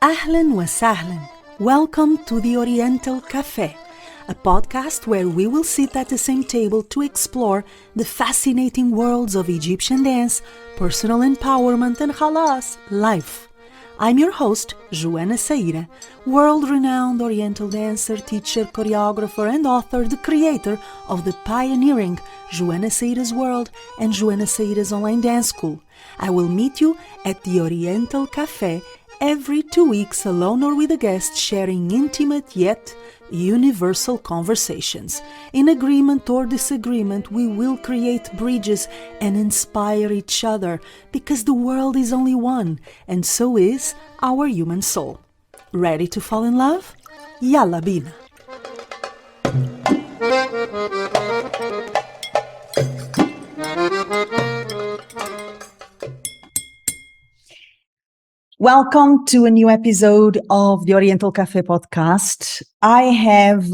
Ahlan wa sahlan. Welcome to the Oriental Café, a podcast where we will sit at the same table to explore the fascinating worlds of Egyptian dance, personal empowerment, and halas, life. I'm your host, Joana Saahirah, world-renowned Oriental dancer, teacher, choreographer, and author, the creator of the pioneering Joana Saahirah's World and Joana Saahirah's Online Dance School. I will meet you at the Oriental Café every 2 weeks, alone or with a guest, sharing intimate yet universal conversations. In agreement or disagreement, we will create bridges and inspire each other, because the world is only one, and so is our human soul. Ready to fall in love? Yalla bina! Welcome to a new episode of the Oriental Café podcast. I have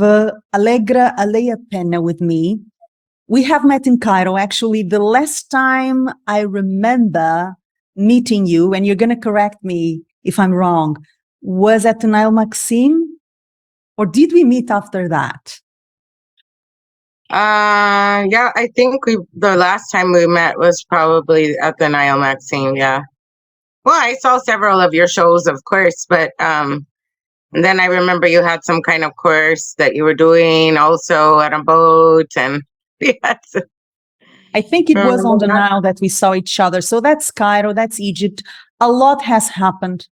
Allegra Aleya Pena with me. We have met in Cairo. Actually, the last time I remember meeting you, and you're going to correct me if I'm wrong, was at the Nile Maxim? Or did we meet after that? Yeah, I think the last time we met was probably at the Nile Maxim, yeah. Well, I saw several of your shows, of course, but and then I remember you had some kind of course that you were doing also at a boat, and yes. I think it was on the that? Nile that we saw each other. So that's Cairo, that's Egypt. A lot has happened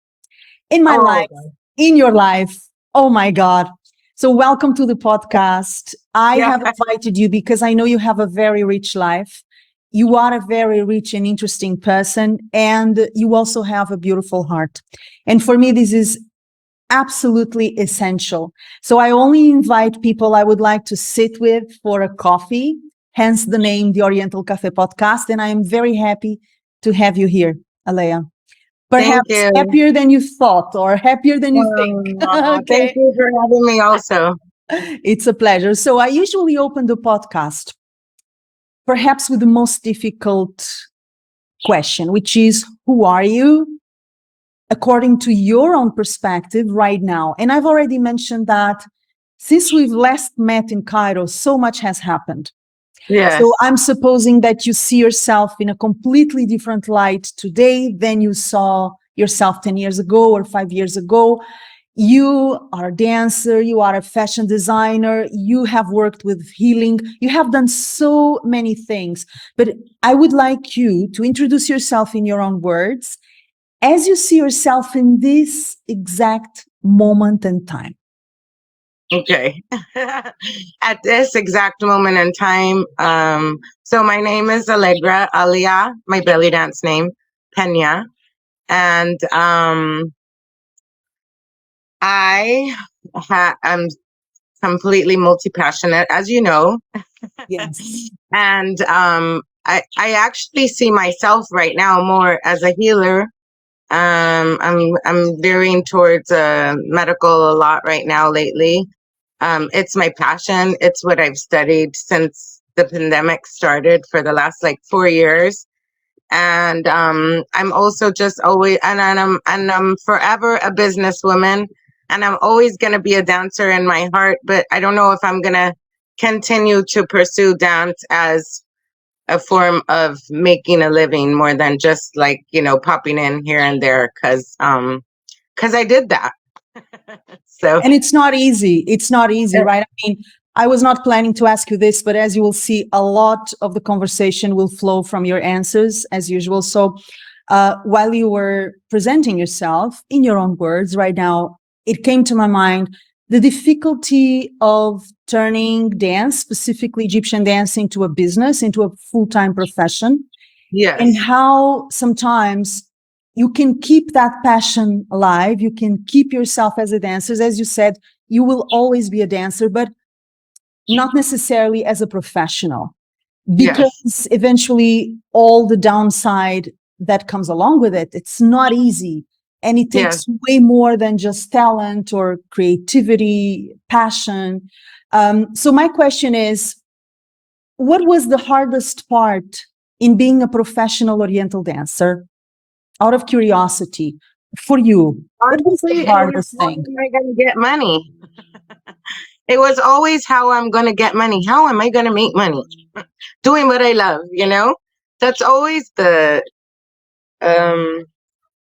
in my life, in your life. Oh my God. So welcome to the podcast. I have invited you because I know you have a very rich life. You are a very rich and interesting person, and you also have a beautiful heart. And for me, this is absolutely essential. So I only invite people I would like to sit with for a coffee, hence the name, the Oriental Café podcast. And I am very happy to have you here, Aleya. Perhaps happier than you thought, or happier than you think. Okay. Thank you for having me also. It's a pleasure. So I usually open the podcast perhaps with the most difficult question, which is, who are you according to your own perspective right now? And I've already mentioned that since we've last met in Cairo, so much has happened. Yes. So I'm supposing that you see yourself in a completely different light today than you saw yourself 10 years ago or 5 years ago. You are a dancer, you are a fashion designer, you have worked with healing, you have done so many things. But I would like you to introduce yourself in your own words as you see yourself in this exact moment and time. Okay. At this exact moment in time, so my name is Allegra Aleya, my belly dance name, Pena. And I'm completely multi-passionate, as you know. Yes. And I actually see myself right now more as a healer. I'm veering towards medical a lot right now lately. It's my passion. It's what I've studied since the pandemic started for the last 4 years. And I'm also just always, and I'm forever a businesswoman, and I'm always going to be a dancer in my heart, but I don't know if I'm going to continue to pursue dance as a form of making a living more than just popping in here and there, because I did that. So, and it's not easy. It's not easy, right? I mean, I was not planning to ask you this, but as you will see, a lot of the conversation will flow from your answers as usual. So while you were presenting yourself in your own words right now, it came to my mind the difficulty of turning dance, specifically Egyptian dance, into a business, into a full-time profession. yes. And how sometimes you can keep that passion alive. You can keep yourself as a dancer. As you said, you will always be a dancer, but not necessarily as a professional, because eventually all the downside that comes along with it, it's not easy. And it takes way more than just talent or creativity, passion. So my question is, what was the hardest part in being a professional Oriental dancer? Out of curiosity, for you? What was the Honestly, it was hardest how thing? am I going to get money? It was always how I'm going to get money. How am I going to make money? Doing what I love, you know? That's always the um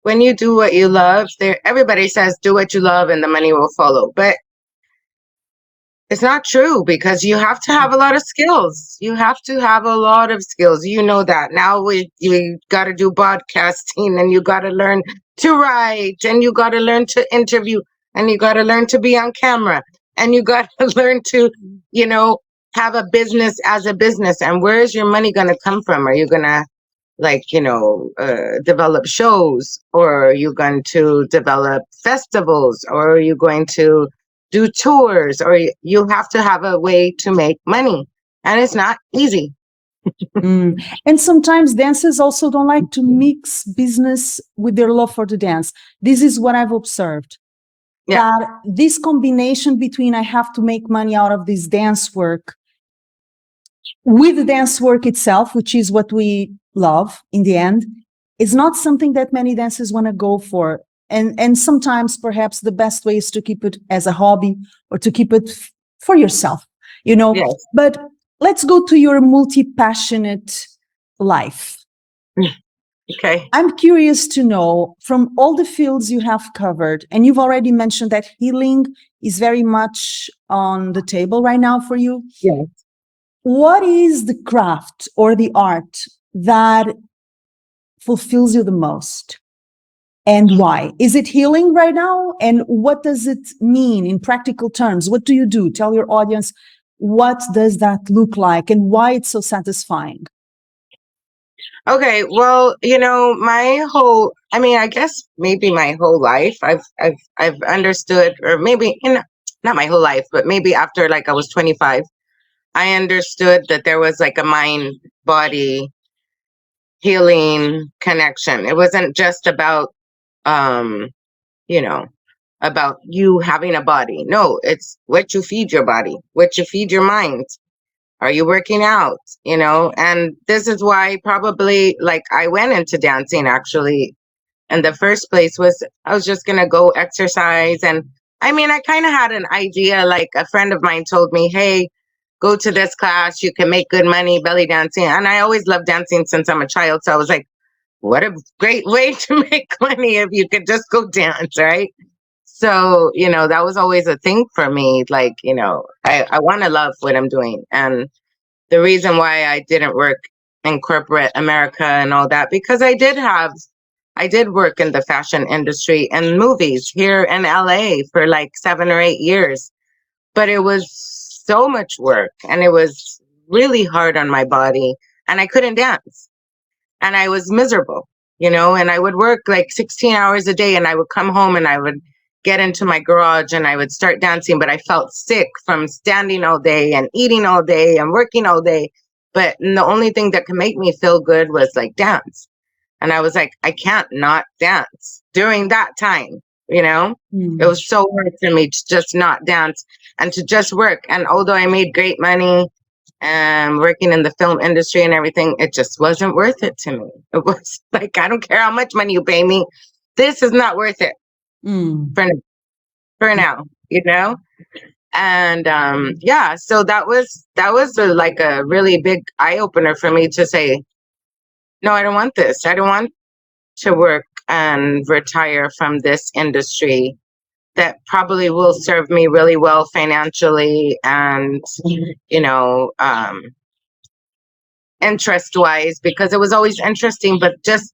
when you do what you love, there everybody says do what you love and the money will follow. But it's not true because you have to have a lot of skills. You have to have a lot of skills. You know that. Now you got to do podcasting and you got to learn to write and you got to learn to interview and you got to learn to be on camera and you got to learn to, you know, have a business as a business. And where is your money going to come from? Are you going to develop shows, or are you going to develop festivals, or are you going to do tours, or you have to have a way to make money, and it's not easy. Mm. And sometimes dancers also don't like to mix business with their love for the dance. This is what I've observed. Yeah. That this combination between I have to make money out of this dance work with the dance work itself, which is what we love in the end, is not something that many dancers want to go for. And sometimes perhaps the best way is to keep it as a hobby or to keep it for yourself, you know. Yes. But let's go to your multi-passionate life. Okay. I'm curious to know, from all the fields you have covered, and you've already mentioned that healing is very much on the table right now for you. Yes. What is the craft or the art that fulfills you the most? And why? Is it healing right now? And what does it mean in practical terms? What do you do? Tell your audience, what does that look like and why it's so satisfying? Okay, well, you know, I guess maybe my whole life I've understood, or maybe, you know, not my whole life, but maybe after like I was 25, I understood that there was like a mind body healing connection. It wasn't just about um, you know, about you having a body. No, it's what you feed your body, what you feed your mind. Are you working out? You know, and this is why probably like I went into dancing actually in the first place was I was just gonna go exercise. And I mean, I kind of had an idea, like a friend of mine told me, hey, go to this class, you can make good money belly dancing. And I always loved dancing since I'm a child. So I was like, what a great way to make money if you could just go dance, right? So, you know, that was always a thing for me. Like, you know, I want to love what I'm doing. And the reason why I didn't work in corporate America and all that, because I did work in the fashion industry and movies here in LA for like 7 or 8 years. But it was so much work and it was really hard on my body and I couldn't dance and I was miserable, you know, and I would work like 16 hours a day and I would come home and I would get into my garage and I would start dancing, but I felt sick from standing all day and eating all day and working all day. But the only thing that could make me feel good was like dance. And I was like, I can't not dance during that time, you know? It was so hard for me to just not dance and to just work. And although I made great money and working in the film industry and everything, it just wasn't worth it to me. It was like, I don't care how much money you pay me. This is not worth it for, for now, you know? And yeah, so that was like a really big eye opener for me to say, no, I don't want this. I don't want to work and retire from this industry that probably will serve me really well financially and, you know, interest wise, because it was always interesting, but just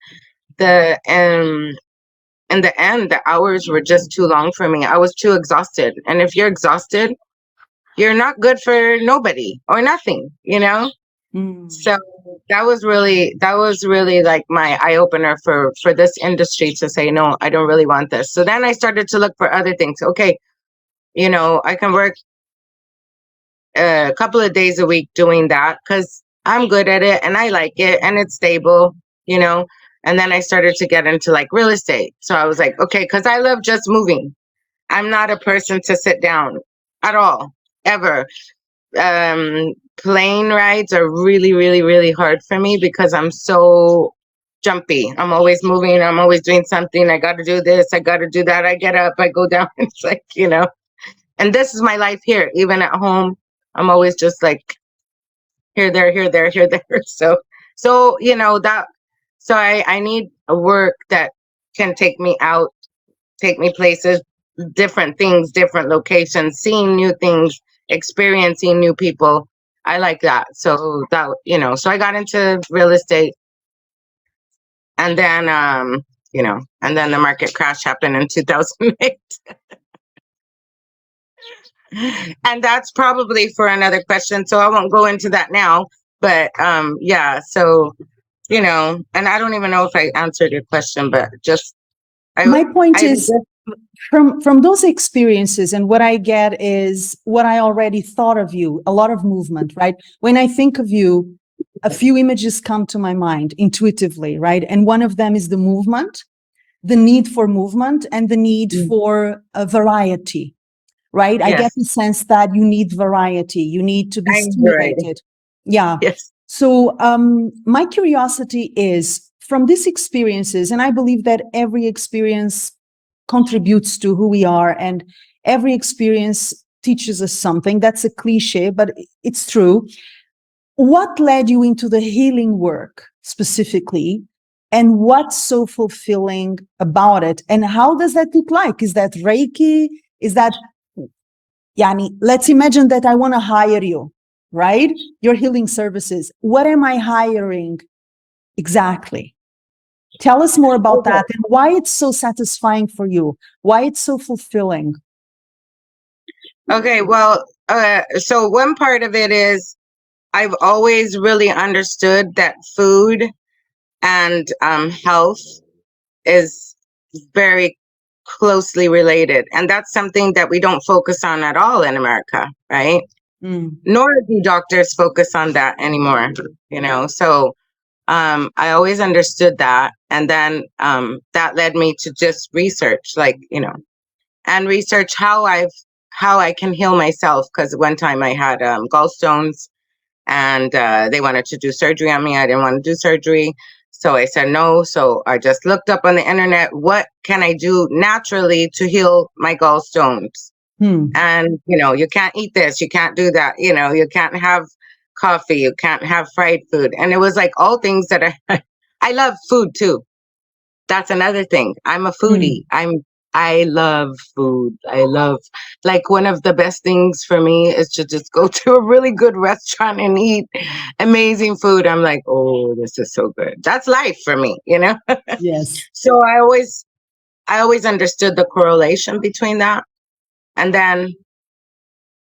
the in the end, the hours were just too long for me. I was too exhausted. And if you're exhausted, you're not good for nobody or nothing, you know? So that was really like my eye opener for this industry to say, no, I don't really want this. So then I started to look for other things. Okay, you know, I can work a couple of days a week doing that because I'm good at it and I like it and it's stable, you know. And then I started to get into like real estate. So I was like, okay, because I love just moving. I'm not a person to sit down at all, ever. Plane rides are really, really, really hard for me because I'm so jumpy. I'm always moving. I'm always doing something. I got to do this. I got to do that. I get up. I go down. It's like, and this is my life here. Even at home, I'm always just like here, there, here, there, here, there. So that. So I need a work that can take me out, take me places, different things, different locations, seeing new things, experiencing new people. I like that. So so I got into real estate, and then and then the market crash happened in 2008. And that's probably for another question, so I won't go into that now. But yeah, so and I don't even know if I answered your question, but just My point I is, from those experiences, and what I get is what I already thought of you, a lot of movement, right? When I think of you, a few images come to my mind intuitively, right? And one of them is the movement, the need for movement, and the need for a variety, right? I get yes, the sense that you need variety, you need to be I'm right. stimulated. Yeah. Yes. So my curiosity is from these experiences, and I believe that every experience contributes to who we are, and every experience teaches us something. That's a cliche, but it's true. What led you into the healing work specifically? And what's so fulfilling about it? And how does that look like? Is that Reiki? Is that, Yani, let's imagine that I want to hire you, right? Your healing services. What am I hiring exactly? Tell us more about Okay. that and why it's so satisfying for you, why it's so fulfilling. Okay. Well, so one part of it is I've always really understood that food and health is very closely related, and that's something that we don't focus on at all in America, right? Nor do doctors focus on that anymore. So I always understood that, and then that led me to just research, like and research how I can heal myself. Because one time I had gallstones, and they wanted to do surgery on me. I didn't want to do surgery, so I said no. So I just looked up on the internet, what can I do naturally to heal my gallstones? And you can't eat this, you can't do that, you can't have coffee, you can't have fried food. And it was like all things that I love food too. That's another thing. I'm a foodie. I love food. I love, like, one of the best things for me is to just go to a really good restaurant and eat amazing food. I'm like, oh, this is so good. That's life for me. Yes. So I always understood the correlation between that. And then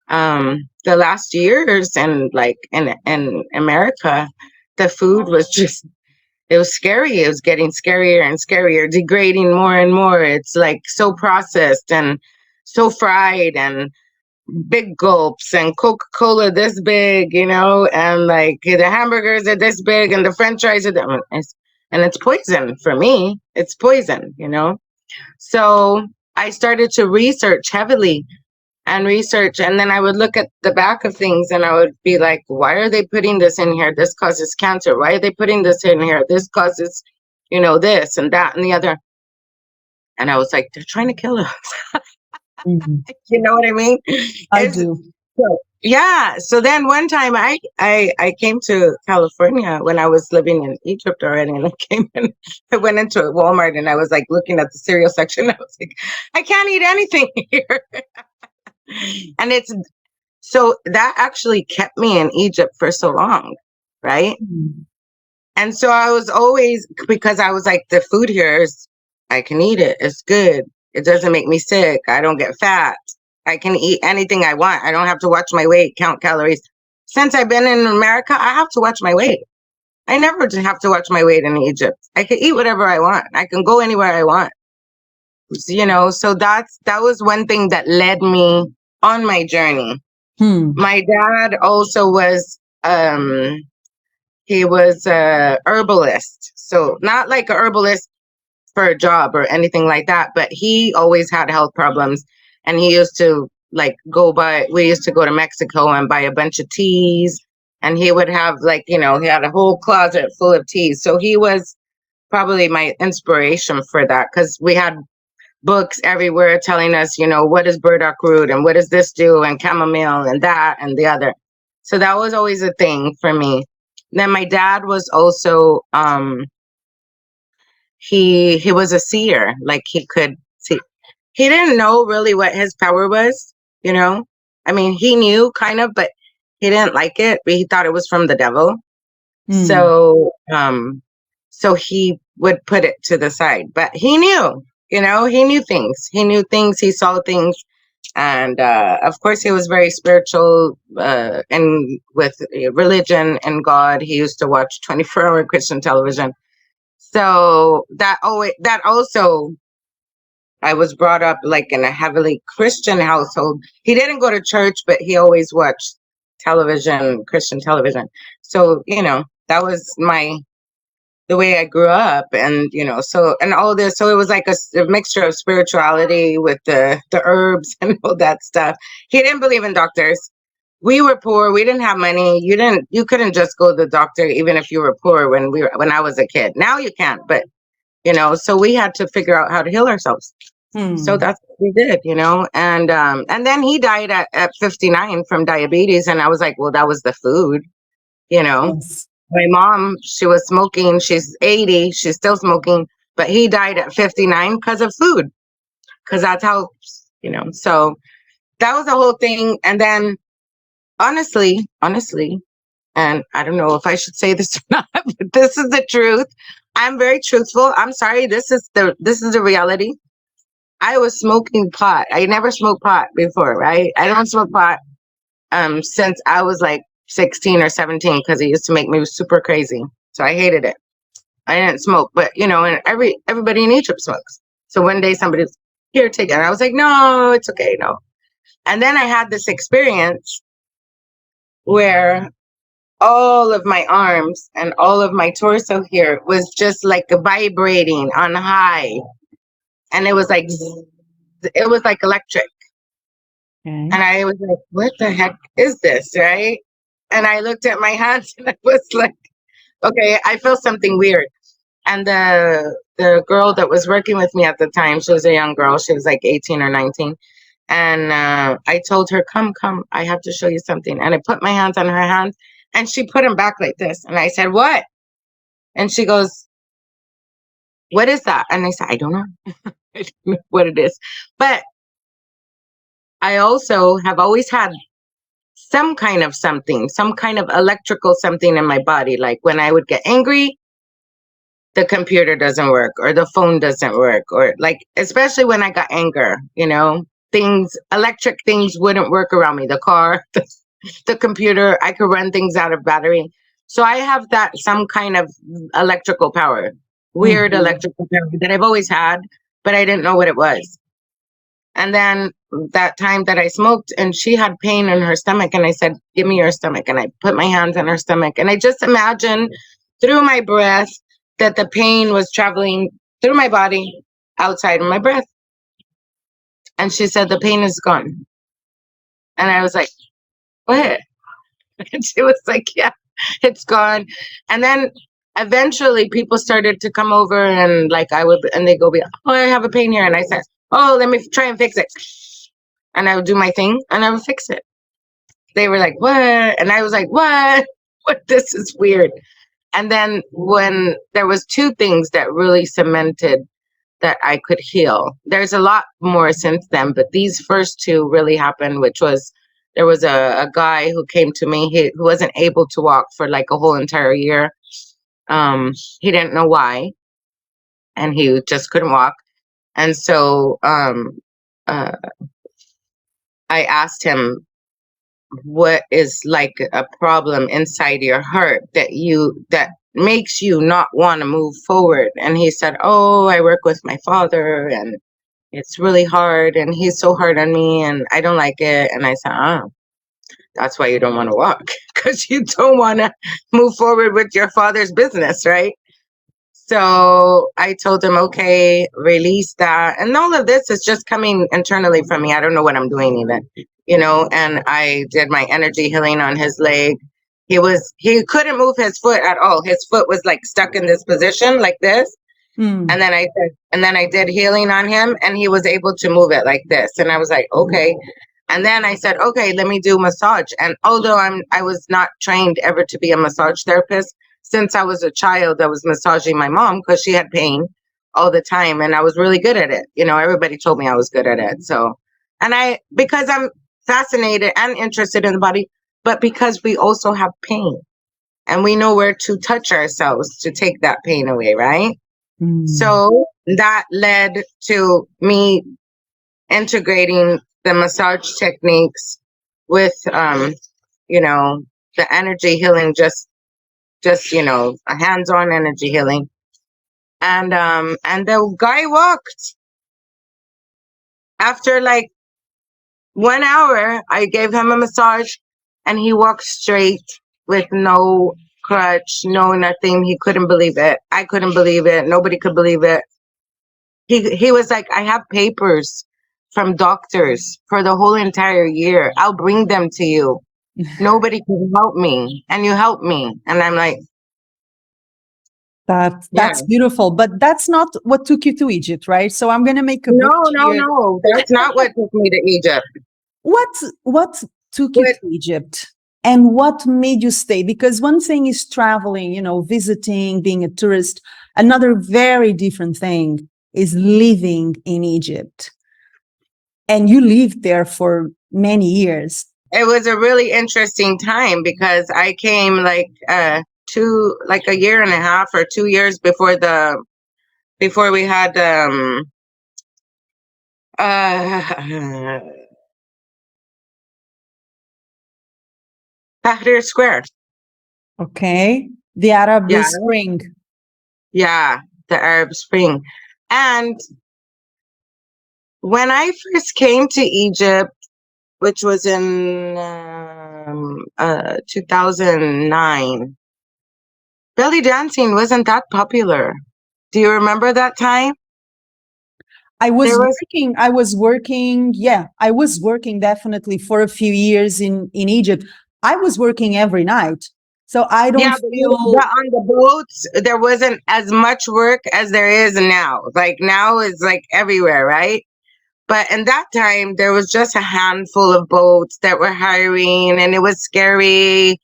the last years, and like in America, the food was just, it was scary. It was getting scarier and scarier, degrading more and more. It's like so processed and so fried, and big gulps, and Coca-Cola this big, and like the hamburgers are this big, and the French fries are and it's poison for me. It's poison. So I started to research heavily and research, and then I would look at the back of things, and I would be like, why are they putting this in here? This causes cancer. Why are they putting this in here? This causes this and that and the other. And I was like, they're trying to kill us. You know what I mean? I do. Yeah. So then one time I came to California when I was living in Egypt already, and I went into a Walmart, and I was like looking at the cereal section. I was like, I can't eat anything here. And so that actually kept me in Egypt for so long, right? And so I was always, because I was like, the food here is, I can eat it. It's good. It doesn't make me sick. I don't get fat. I can eat anything I want. I don't have to watch my weight, count calories. Since I've been in America, I have to watch my weight. I never have to watch my weight in Egypt. I can eat whatever I want. I can go anywhere I want. So that was one thing that led me on my journey. My dad also was he was a herbalist. So not like a herbalist for a job or anything like that, but he always had health problems, and he used to like we used to go to Mexico and buy a bunch of teas, and he would have, like, he had a whole closet full of teas. So he was probably my inspiration for that, because we had books everywhere telling us, what is burdock root and what does this do and chamomile and that and the other. So that was always a thing for me. Then my dad was also he was a seer, like he could see. He didn't know really what his power was, you know. I mean, he knew kind of, but he didn't like it. But he thought it was from the devil. Mm. So he would put it to the side, but he knew, he knew things. He knew things. He saw things, and of course, he was very spiritual and with religion and God. He used to watch 24-hour Christian television. So that also, I was brought up like in a heavily Christian household. He didn't go to church, but he always watched television, Christian television. So, that was the way I grew up, and so, and all this. So it was like a mixture of spirituality with the herbs and all that stuff. He didn't believe in doctors. We were poor. We didn't have money. You couldn't just go to the doctor even if you were poor when I was a kid. Now you can't, but so we had to figure out how to heal ourselves. So Mm. that's what we did, and then he died at 59 from diabetes, and I was like, well, that was the food, you know. Yes. My mom, she was smoking. She's 80. She's still smoking, but he died at 59 because of food, because that's how, So that was the whole thing. And then, honestly, and I don't know if I should say this or not, but this is the truth. I'm very truthful. I'm sorry. This is the reality. I was smoking pot. I never smoked pot before, right? I don't smoke pot since I was like 16 or 17, because it used to make me super crazy. So I hated it. I didn't smoke, but and everybody in Egypt smokes. So one day somebody's here, take it. And I was like, no, it's okay, no. And then I had this experience where all of my arms and all of my torso here was just like vibrating on high. And it was like electric. Okay. And I was like, what the heck is this? Right. And I looked at my hands and I was like, okay, I feel something weird. And the girl that was working with me at the time, she was a young girl. She was like 18 or 19. And I told her, come, I have to show you something. And I put my hands on her hands and she put them back like this. And I said, what? And she goes, what is that? And I said, I don't know. I don't know what it is. But I also have always had some kind of something, some kind of electrical something in my body. Like when I would get angry, the computer doesn't work or the phone doesn't work, or like, especially when I got anger, electric things wouldn't work around me. The car, the computer, I could run things out of battery. So I have that some kind of electrical power, weird Mhm. electrical power that I've always had, but I didn't know what it was. And then that time that I smoked and she had pain in her stomach, and I said, give me your stomach. And I put my hands on her stomach. And I just imagined through my breath that the pain was traveling through my body outside of my breath. And she said, the pain is gone. And I was like, what? And she was like, yeah, it's gone. And then eventually people started to come over and like and they go, oh, I have a pain here. And I said, oh, let me try and fix it. And I would do my thing and I would fix it. They were like, what? And I was like, what? What? This is weird. And then when there was two things that really cemented that I could heal. There's a lot more since then, but these first two really happened, which was there was a guy who came to me who wasn't able to walk for like a whole entire year. He didn't know why, and he just couldn't walk. And so uh, I asked him, what is like a problem inside your heart that makes you not want to move forward? And he said, oh, I work with my father and it's really hard and he's so hard on me and I don't like it. And I said, oh, that's why you don't want to walk, because you don't want to move forward with your father's business, right? So I told him, okay, release that. And all of this is just coming internally from me. I don't know what I'm doing even, and I did my energy healing on his leg. He couldn't move his foot at all. His foot was like stuck in this position like this. And then I did healing on him, and he was able to move it like this. And I was like, okay. And then I said, okay, let me do massage. And although I was not trained ever to be a massage therapist, since I was a child, I was massaging my mom because she had pain all the time, and I was really good at it. You know, everybody told me I was good at it. So, because I'm fascinated and interested in the body, but because we also have pain, and we know where to touch ourselves to take that pain away, right? So that led to me integrating the massage techniques with, you know, the energy healing, just, you know, a hands-on energy healing. And the guy walked after like 1 hour. I gave him a massage, and he walked straight with no crutch, no nothing. He couldn't believe it. I couldn't believe it. Nobody could believe it. He was like, I have papers from doctors for the whole entire year. I'll bring them to you. Nobody can help me, and you help me. And I'm like, yeah. That's beautiful, but that's not what took you to Egypt, right? So I'm going to make a No, bridge no, here. no. That's not what took me to Egypt. What took you to Egypt, and what made you stay? Because one thing is traveling, you know, visiting, being a tourist. Another very different thing is living in Egypt. And you lived there for many years. It was a really interesting time because I came like a year and a half or 2 years before we had Tahrir Square. Okay. The Arab Yeah. Spring. Yeah, the Arab Spring. And when I first came to Egypt, which was in 2009, belly dancing wasn't that popular. Do you remember that time? I was working definitely for a few years in Egypt. I was working every night. So I don't But feel on the boats, there wasn't as much work as there is now. Like now is like everywhere, right? But in that time, there was just a handful of boats that were hiring, and it was scary.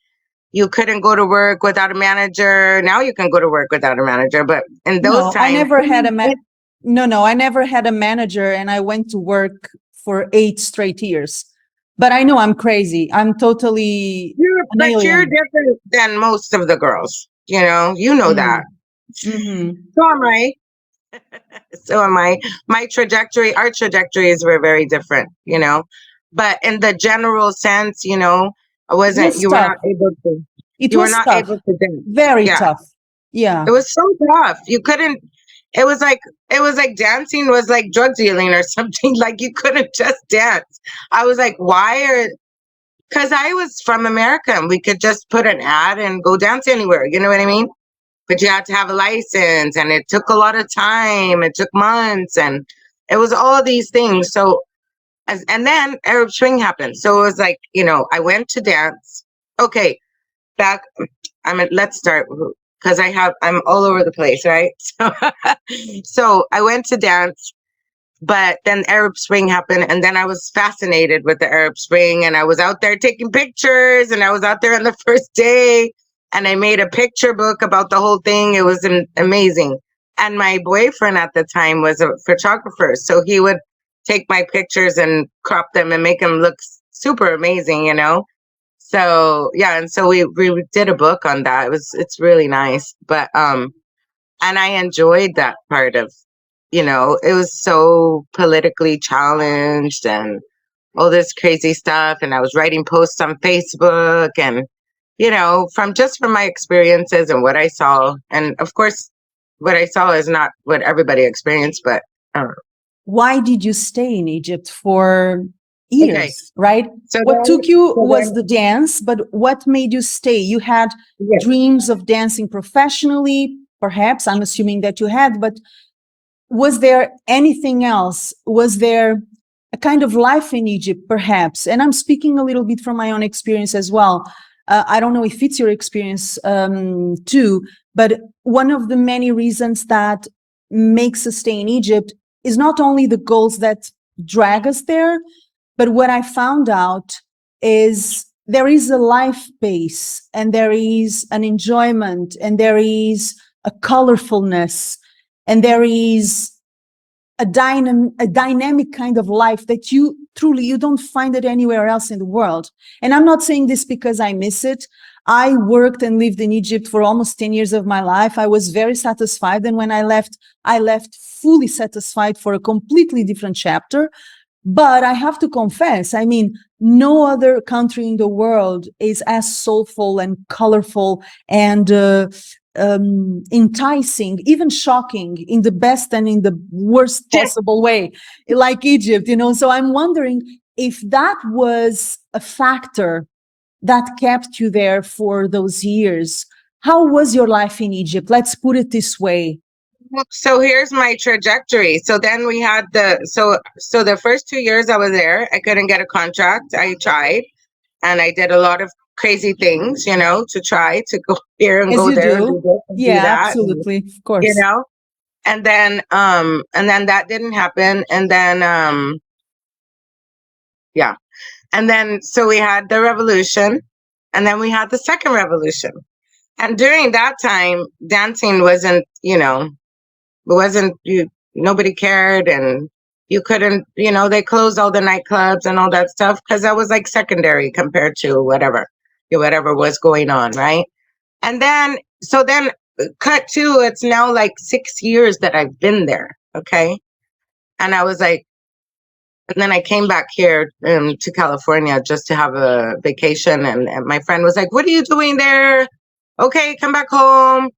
You couldn't go to work without a manager. Now you can go to work without a manager, but in those times, I never had I never had a manager, and I went to work for 8 straight years. But I know I'm crazy. I'm totally an alien. You're different than most of the girls. You know that. Mm-hmm. So am I. So am I. Our trajectories were very different, But in the general sense, you were not able to. It was tough. Able to dance. Very tough. Yeah. It was so tough. You couldn't. It was like dancing was like drug dealing or something. Like you couldn't just dance. I was like, why because I was from America and we could just put an ad and go dance anywhere. You know what I mean? But you had to have a license, and it took a lot of time. It took months, and it was all these things. So, and then Arab Spring happened. So it was like, I went to dance. Okay, let's start because I'm all over the place, right? So I went to dance. But then Arab Spring happened, and then I was fascinated with the Arab Spring, and I was out there taking pictures, and I was out there on the first day, and I made a picture book about the whole thing. It was amazing. And my boyfriend at the time was a photographer, so he would take my pictures and crop them and make them look super amazing, So yeah, and so we did a book on that. It's really nice, but and I enjoyed that part of. It was so politically challenged and all this crazy stuff. And I was writing posts on Facebook and, from my experiences and what I saw. And of course, what I saw is not what everybody experienced, but. Why did you stay in Egypt for years, right? So what took you was the dance, but what made you stay? You had dreams of dancing professionally, perhaps. I'm assuming that you had, but was there anything else? Was there a kind of life in Egypt, perhaps? And I'm speaking a little bit from my own experience as well. I don't know if it's your experience too, but one of the many reasons that makes us stay in Egypt is not only the goals that drag us there, but what I found out is there is a life base, and there is an enjoyment, and there is a colorfulness, and there is a dynamic kind of life that you don't find it anywhere else in the world. And I'm not saying this because I miss it. I worked and lived in Egypt for almost 10 years of my life. I was very satisfied. And when I left fully satisfied for a completely different chapter. But I have to confess, I mean, no other country in the world is as soulful and colorful and enticing, even shocking, in the best and in the worst possible way, like Egypt, So I'm wondering if that was a factor that kept you there for those years. How was your life in Egypt? Let's put it this way. So here's my trajectory. So then we had so the first 2 years I was there, I couldn't get a contract. I tried, and I did a lot of crazy things, to try to go here and As go you there and do do. this and do Yeah, that. absolutely. Of You course. know, and then that didn't happen. And then yeah. And then so we had the revolution, and then we had the second revolution. And during that time, dancing wasn't, nobody cared, and you couldn't, they closed all the nightclubs and all that stuff because that was like secondary compared to whatever was going on, right? And then cut to, it's now like 6 years that I've been there, okay? And I was like, and then I came back here to California just to have a vacation, and my friend was like, "What are you doing there? Okay, come back home.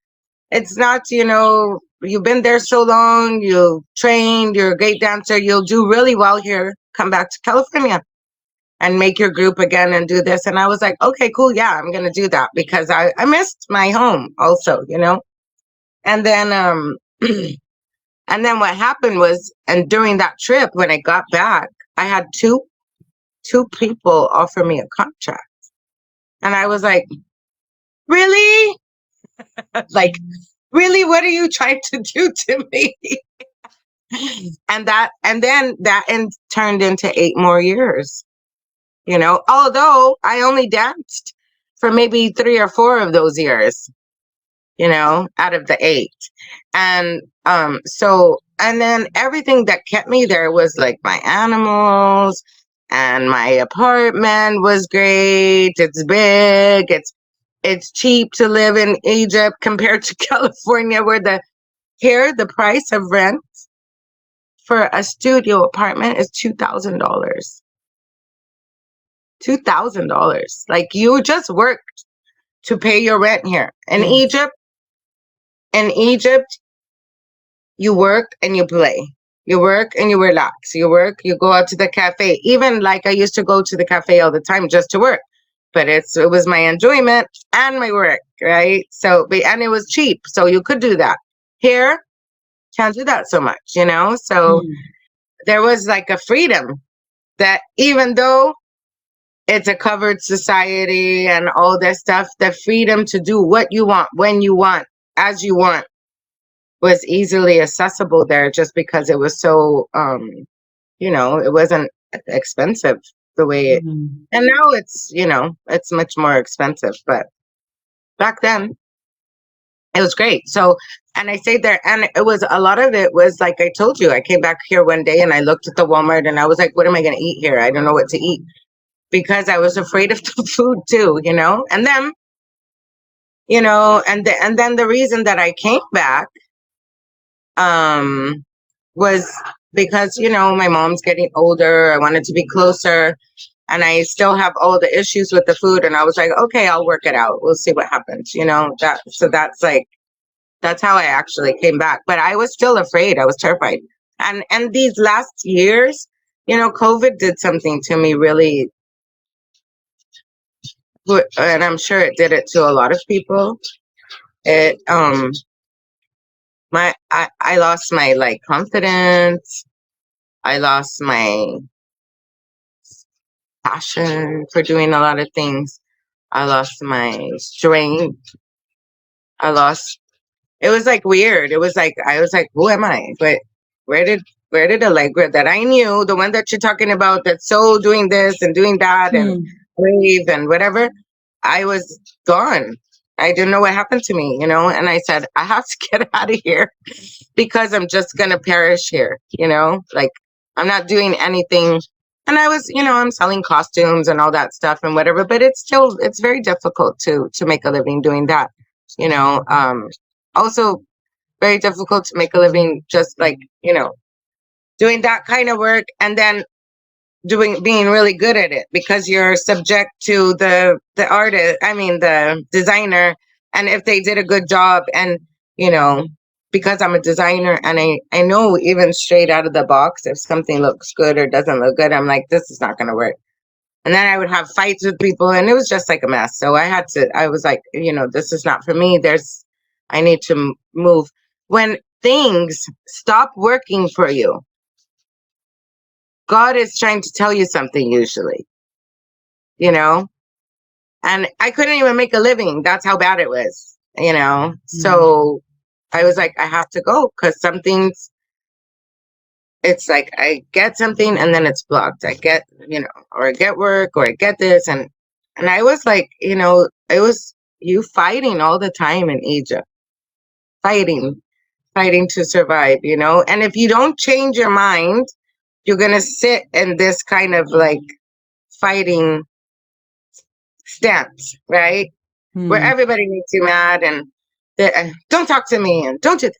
It's not, you've been there so long, you trained, you're a great dancer, you'll do really well here. Come back to California and make your group again and do this." And I was like, okay, cool. Yeah, I'm going to do that because I missed my home also, And then, and then what happened was, and during that trip, when I got back, I had two people offer me a contract. And I was like, really? Like, really? What are you trying to do to me? And then that turned into 8 more years, although I only danced for maybe 3 or 4 of those years, out of the 8. And and then everything that kept me there was like my animals, and my apartment was great. It's big. It's cheap to live in Egypt compared to California, where the price of rent for a studio apartment is $2,000. $2,000. Like, you just worked to pay your rent here. In Egypt, you work and you play. You work and you relax. You work, you go out to the cafe. Even like I used to go to the cafe all the time just to work. But it was my enjoyment and my work, right? And it was cheap, so you could do that. Here, can't do that so much, So there was like a freedom that, even though it's a covered society and all this stuff, the freedom to do what you want, when you want, as you want, was easily accessible there, just because it was so, it wasn't expensive the way it, and now it's much more expensive, but back then it was great. So, and I stayed there, and it was, a lot of it was like I told you, I came back here one day and I looked at the Walmart and I was like, what am I going to eat here? I don't know what to eat, because I was afraid of the food too, and then, and then the reason that I came back, was because, my mom's getting older. I wanted to be closer, and I still have all the issues with the food. And I was like, okay, I'll work it out. We'll see what happens, so that's how I actually came back. But I was still afraid. I was terrified. And these last years, COVID did something to me really, and I'm sure it did it to a lot of people. It I lost my like confidence. I lost my passion for doing a lot of things. I lost my strength. I lost it was like weird. It was like, I was like, who am I? But where did where did Allegra that I knew, the one that you're talking about, that's so doing this and doing that and Hmm. brave and whatever, I was gone. I didn't know what happened to me, and I said, I have to get out of here because I'm just gonna perish here, like I'm not doing anything. And I was, I'm selling costumes and all that stuff and whatever, but it's very difficult to make a living doing that, you know. Also very difficult to make a living just like, doing that kind of work and then being really good at it because you're subject to the artist, I mean the designer, and if they did a good job, and you know because I'm a designer and I know even straight out of the box if something looks good or doesn't look good, I'm like, this is not going to work. And then I would have fights with people and it was just like a mess. So I was like, this is not for me. I need to move. When things stop working for you, God is trying to tell you something usually, you know? And I couldn't even make a living. That's how bad it was. So I was like, I have to go because it's like I get something and then it's blocked. I get, or I get work or I get this. And I was like, it was you fighting all the time in Egypt, fighting, fighting to survive. And if you don't change your mind, you're going to sit in this kind of like fighting stance, right? Where Hmm. everybody makes you mad and don't talk to me and don't do that.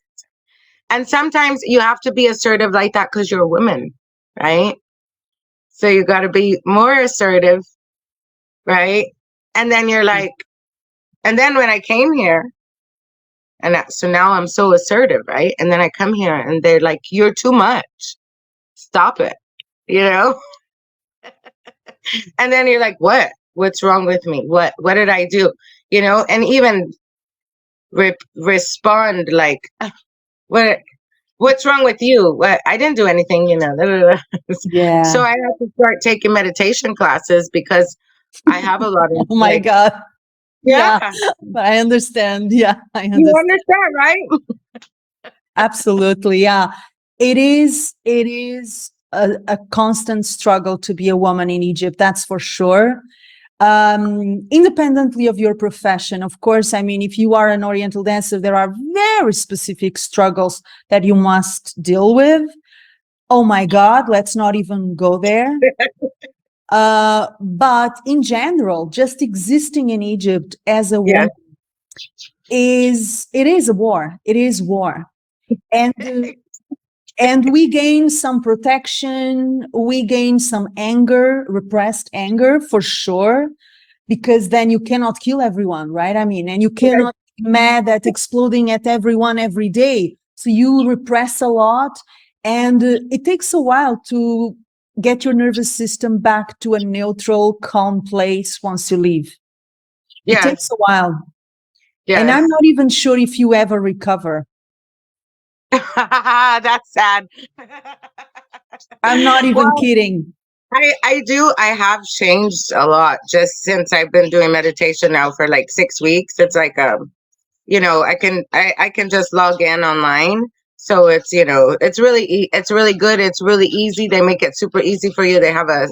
And sometimes you have to be assertive like that because you're a woman, right? So you got to be more assertive, right? And then you're like, and then when I came here, so now I'm so assertive, right? And then I come here and they're like, you're too much. Stop it, you know? And then you're like, what? What's wrong with me? What did I do? And even respond like, what what's wrong with you? What? I didn't do anything. Blah, blah, blah. Yeah. So I have to start taking meditation classes because I have a lot of Oh my like, God. yeah, Yeah. But I understand. Yeah, I you understand. understand, right? Absolutely. Yeah. It is a constant struggle to be a woman in Egypt, that's for sure. Independently of your profession, of course, I mean, if you are an Oriental dancer, there are very specific struggles that you must deal with. Oh my God, let's not even go there. But in general, just existing in Egypt as a Yes. woman is a war. It is war. And and we gain some protection, we gain some anger, repressed anger for sure, because then you cannot kill everyone, right? I mean, and you cannot be mad at exploding at everyone every day. So you repress a lot, and it takes a while to get your nervous system back to a neutral, calm place once you leave. It takes Yes. a while. And Yes. I'm not even sure if you ever recover. That's sad. I'm not even Well, kidding. I do. I have changed a lot just since I've been doing meditation now for like 6 weeks. It's like I can just log in online. So it's really good. It's really easy. They make it super easy for you. They have a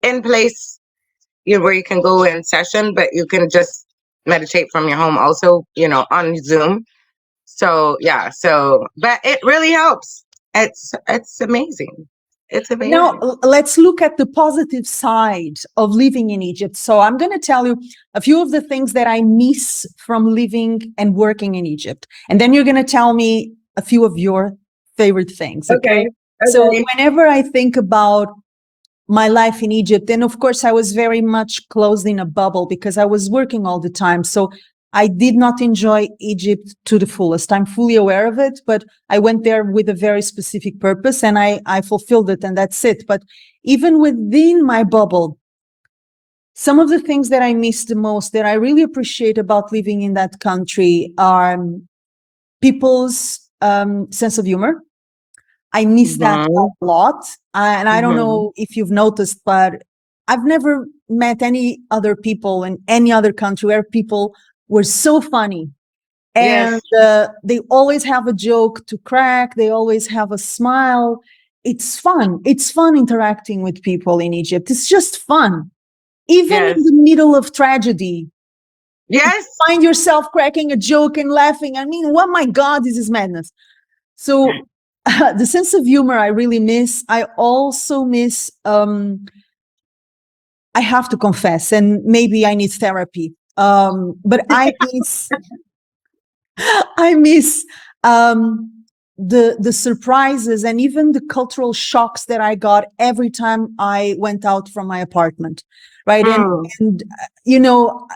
in place where you can go in session, but you can just meditate from your home also, on Zoom. So yeah, but it really helps. It's amazing. It's Now, amazing. let's look at the positive side of living in Egypt. So, I'm going to tell you a few of the things that I miss from living and working in Egypt. And then you're going to tell me a few of your favorite things. Okay. Okay. So, Okay. whenever I think about my life in Egypt, and of course, I was very much closed in a bubble because I was working all the time. So, I did not enjoy Egypt to the fullest. I'm fully aware of it, but I went there with a very specific purpose and I fulfilled it, and that's it. But even within my bubble, some of the things that I miss the most, that I really appreciate about living in that country, are people's sense of humor. I miss that Mhm. a lot. And I don't Mhm. know if you've noticed, but I've never met any other people in any other country where people were so funny. And Yes. they always have a joke to crack. They always have a smile. It's fun. It's fun interacting with people in Egypt. It's just fun. Even in Yes. the middle of tragedy, Yes. find yourself cracking a joke and laughing. I mean, oh my God, this is madness. So the sense of humor I really miss. I also miss, I have to confess, and maybe I need therapy. But I miss, I miss the surprises and even the cultural shocks that I got every time I went out from my apartment, right? Mm. And you know,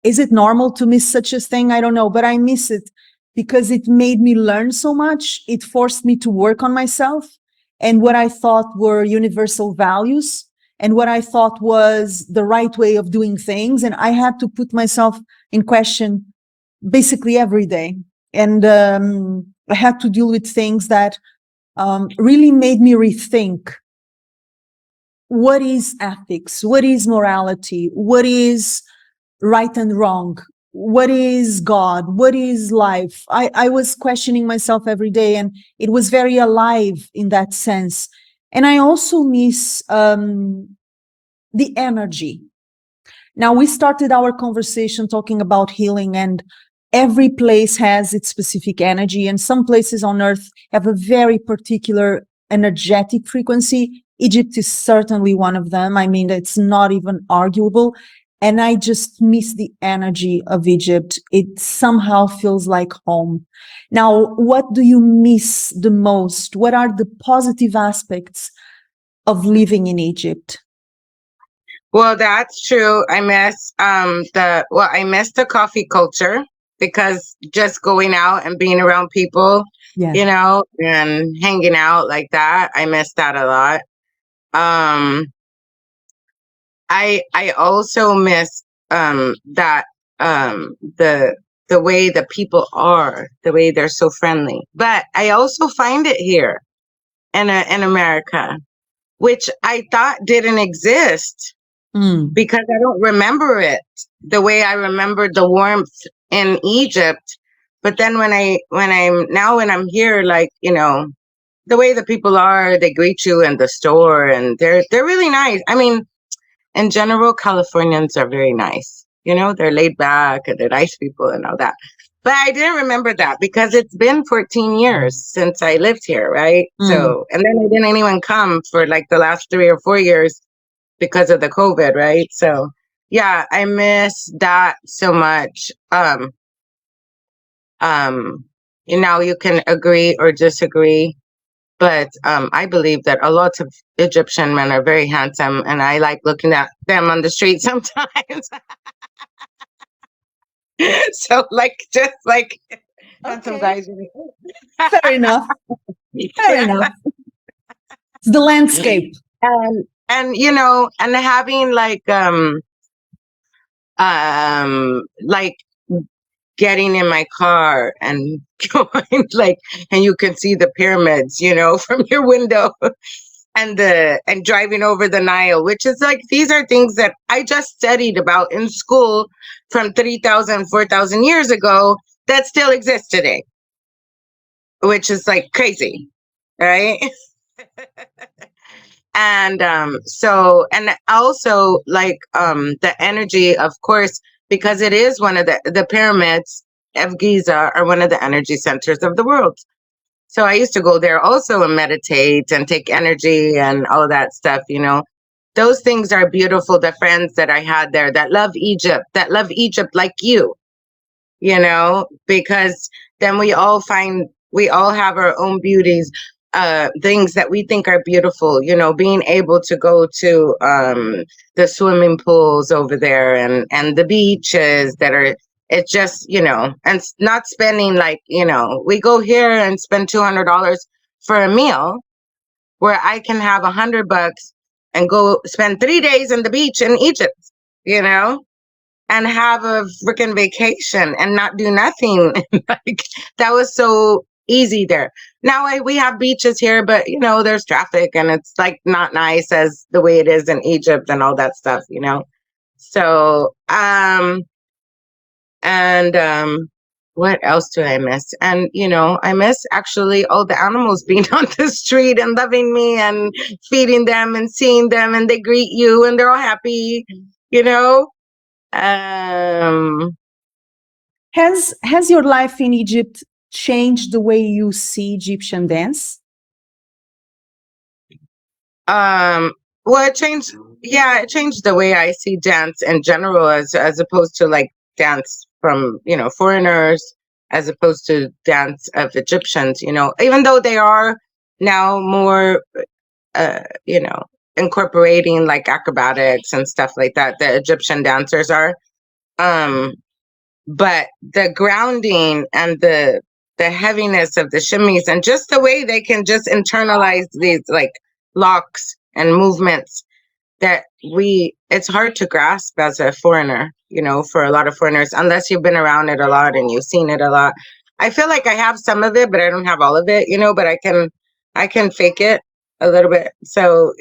is it normal to miss such a thing? I don't know, but I miss it because it made me learn so much. It forced me to work on myself and what I thought were universal values and what I thought was the right way of doing things. And I had to put myself in question basically every day. And I had to deal with things that really made me rethink what is ethics, what is morality, what is right and wrong, what is God, what is life. I was questioning myself every day, and it was very alive in that sense. And I also miss the energy. Now, we started our conversation talking about healing, and every place has its specific energy, and some places on earth have a very particular energetic frequency. Egypt is certainly one of them. I mean, it's not even arguable. And I just miss the energy of Egypt. It somehow feels like home. Now, what do you miss the most? What are the positive aspects of living in Egypt? Well, that's true. I miss the coffee culture because just going out and being around people, Yeah. and hanging out like that, I miss that a lot. Um, I also miss that the way the people are, the way they're so friendly. But I also find it here in America, which I thought didn't exist Mm. because I don't remember it the way I remembered the warmth in Egypt. But then when I'm here, like, the way the people are, they greet you in the store and they're really nice. I mean, in general, Californians are very nice. They're laid back and they're nice people and all that. But I didn't remember that because it's been 14 years since I lived here, right? Mm. So, and then I didn't even come for like the last 3 or 4 years because of the COVID, right? So, yeah, I miss that so much. Um, you can agree or disagree, but I believe that a lot of Egyptian men are very handsome, and I like looking at them on the street sometimes. So, like, just like handsome Okay. guys. Fair enough. Fair Yeah. enough. It's the landscape. And having like getting in my car and going and you can see the pyramids, from your window, and driving over the Nile, which is like, these are things that I just studied about in school from 3,000, 4,000 years ago that still exist today, which is like crazy, right? And also like the energy, of course, because it is one of the pyramids of Giza are one of the energy centers of the world. So I used to go there also and meditate and take energy and all of that stuff. Those things are beautiful. The friends that I had there that love Egypt like because then we all have our own beauties, things that we think are beautiful, being able to go to the swimming pools over there and the beaches that are, it's just, and not spending like, we go here and spend $200 for a meal where I can have $100 and go spend 3 days in the beach in Egypt, you know? and have a freaking vacation and not do nothing. Like, that was so easy there. Now we have beaches here, but there's traffic and it's like not nice as the way it is in Egypt and all that stuff. So and what else do I miss? And, I miss actually all the animals being on the street and loving me and feeding them and seeing them, and they greet you and they're all happy, you know? Um, Has your life in Egypt changed the way you see Egyptian dance? well, it changed the way I see dance in general, as opposed to like dance from, foreigners, as opposed to dance of Egyptians, even though they are now more, uh, you know, incorporating like acrobatics and stuff like that. The Egyptian dancers are, um, but the grounding and the heaviness of the shimmies and just the way they can just internalize these like locks and movements that it's hard to grasp as a foreigner, for a lot of foreigners, unless you've been around it a lot and you've seen it a lot. I feel like I have some of it, but I don't have all of it, but I can fake it a little bit. So,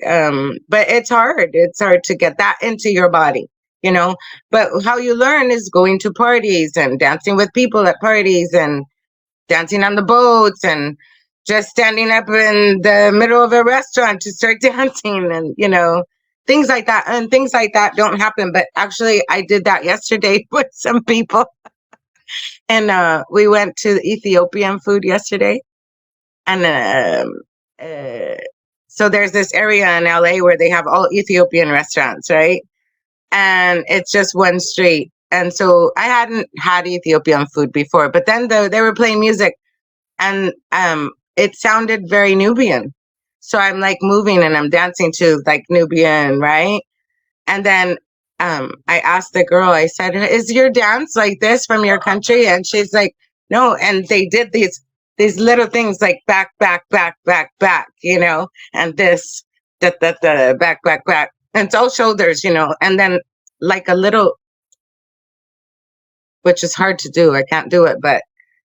but it's hard to get that into your body, but how you learn is going to parties and dancing with people at parties and dancing on the boats and just standing up in the middle of a restaurant to start dancing and things like that. And things like that don't happen, but actually I did that yesterday with some people. And we went to Ethiopian food yesterday. And so there's this area in LA where they have all Ethiopian restaurants, right? And it's just one street. And so I hadn't had Ethiopian food before, but then they were playing music, and it sounded very Nubian. So I'm like moving and I'm dancing to like Nubian, right? And then I asked the girl, I said, "Is your dance like this from your country?" And she's like, "No." And they did these little things like back, back, back, back, back, and this, the back, back, back. And it's all shoulders, and then like a little, which is hard to do. I can't do it, but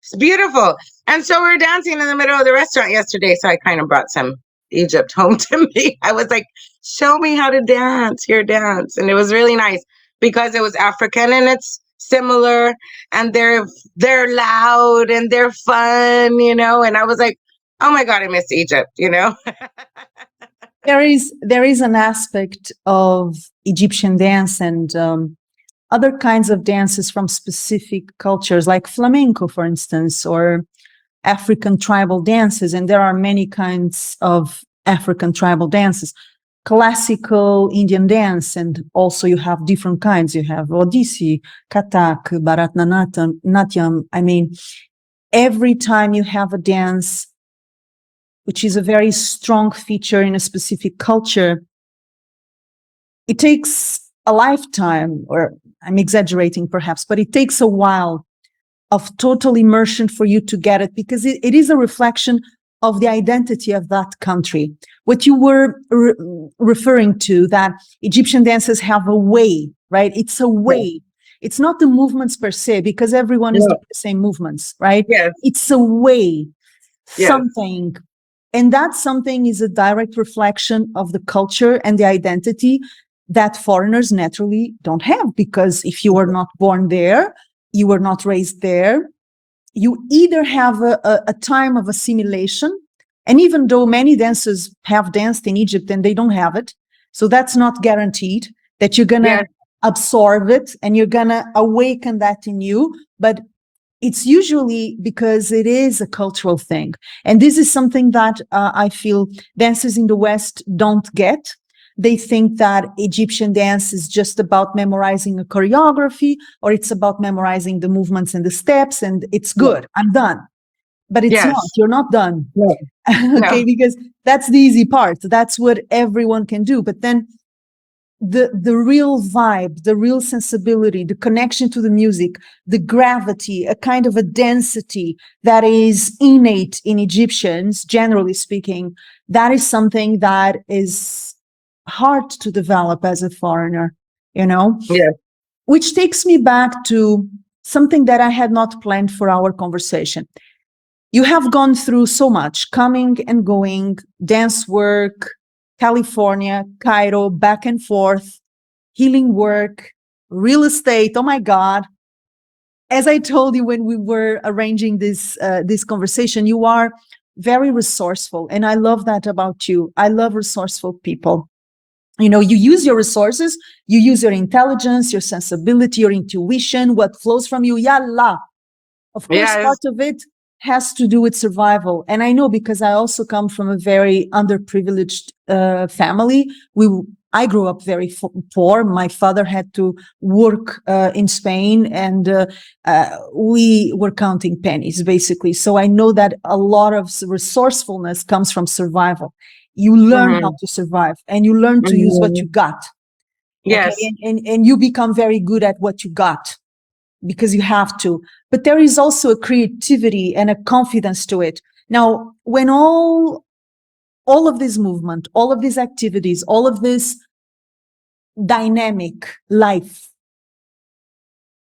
it's beautiful. And so we were dancing in the middle of the restaurant yesterday. So I kind of brought some Egypt home to me. I was like, show me how to dance, your dance. And it was really nice because it was African and it's similar, and they're loud and they're fun, and I was like, oh my God, I miss Egypt, There is an aspect of Egyptian dance and other kinds of dances from specific cultures, like flamenco, for instance, or African tribal dances. And there are many kinds of African tribal dances. Classical Indian dance, and also you have different kinds. You have Odissi, Kathak, Bharatanatyam. I mean, every time you have a dance, which is a very strong feature in a specific culture, it takes a lifetime, or I'm exaggerating perhaps, but it takes a while of total immersion for you to get it, because it is a reflection of the identity of that country. What you were referring to, that Egyptian dances have a way, right? It's a way. It's not the movements per se, because everyone is doing the same movements, right? Yes. It's a way, Yes. something. And that something is a direct reflection of the culture and the identity that foreigners naturally don't have, because if you were not born there, you were not raised there, you either have a time of assimilation, and even though many dancers have danced in Egypt and they don't have it, so that's not guaranteed that you're going to absorb it and you're going to awaken that in you, but it's usually because it is a cultural thing. And this is something that I feel dancers in the West don't get. They think that Egyptian dance is just about memorizing a choreography, or it's about memorizing the movements and the steps, and it's good. I'm done. But it's not. You're not done. No. Okay, because that's the easy part. That's what everyone can do. But then the real vibe, the real sensibility, the connection to the music, the gravity, a kind of a density that is innate in Egyptians, generally speaking, that is something that is hard to develop as a foreigner, which takes me back to something that I had not planned for our conversation. You have gone through so much, coming and going, dance work, California, Cairo, back and forth, healing work, real estate, oh my God. as I told you when we were arranging this conversation, you are very resourceful, and I love that about you. I love resourceful people. You know, you use your resources, you use your intelligence, your sensibility, your intuition, what flows from you. Yalla. Of course, Yes. part of it has to do with survival. And I know because I also come from a very underprivileged family. I grew up very poor. My father had to work in Spain, and we were counting pennies, basically. So I know that a lot of resourcefulness comes from survival. You learn how Mm-hmm. to survive, and you learn to use what Mm-hmm. you got. Okay, Yes. and you become very good at what you got because you have to. But there is also a creativity and a confidence to it. Now, when all of this movement, all of these activities, all of this dynamic life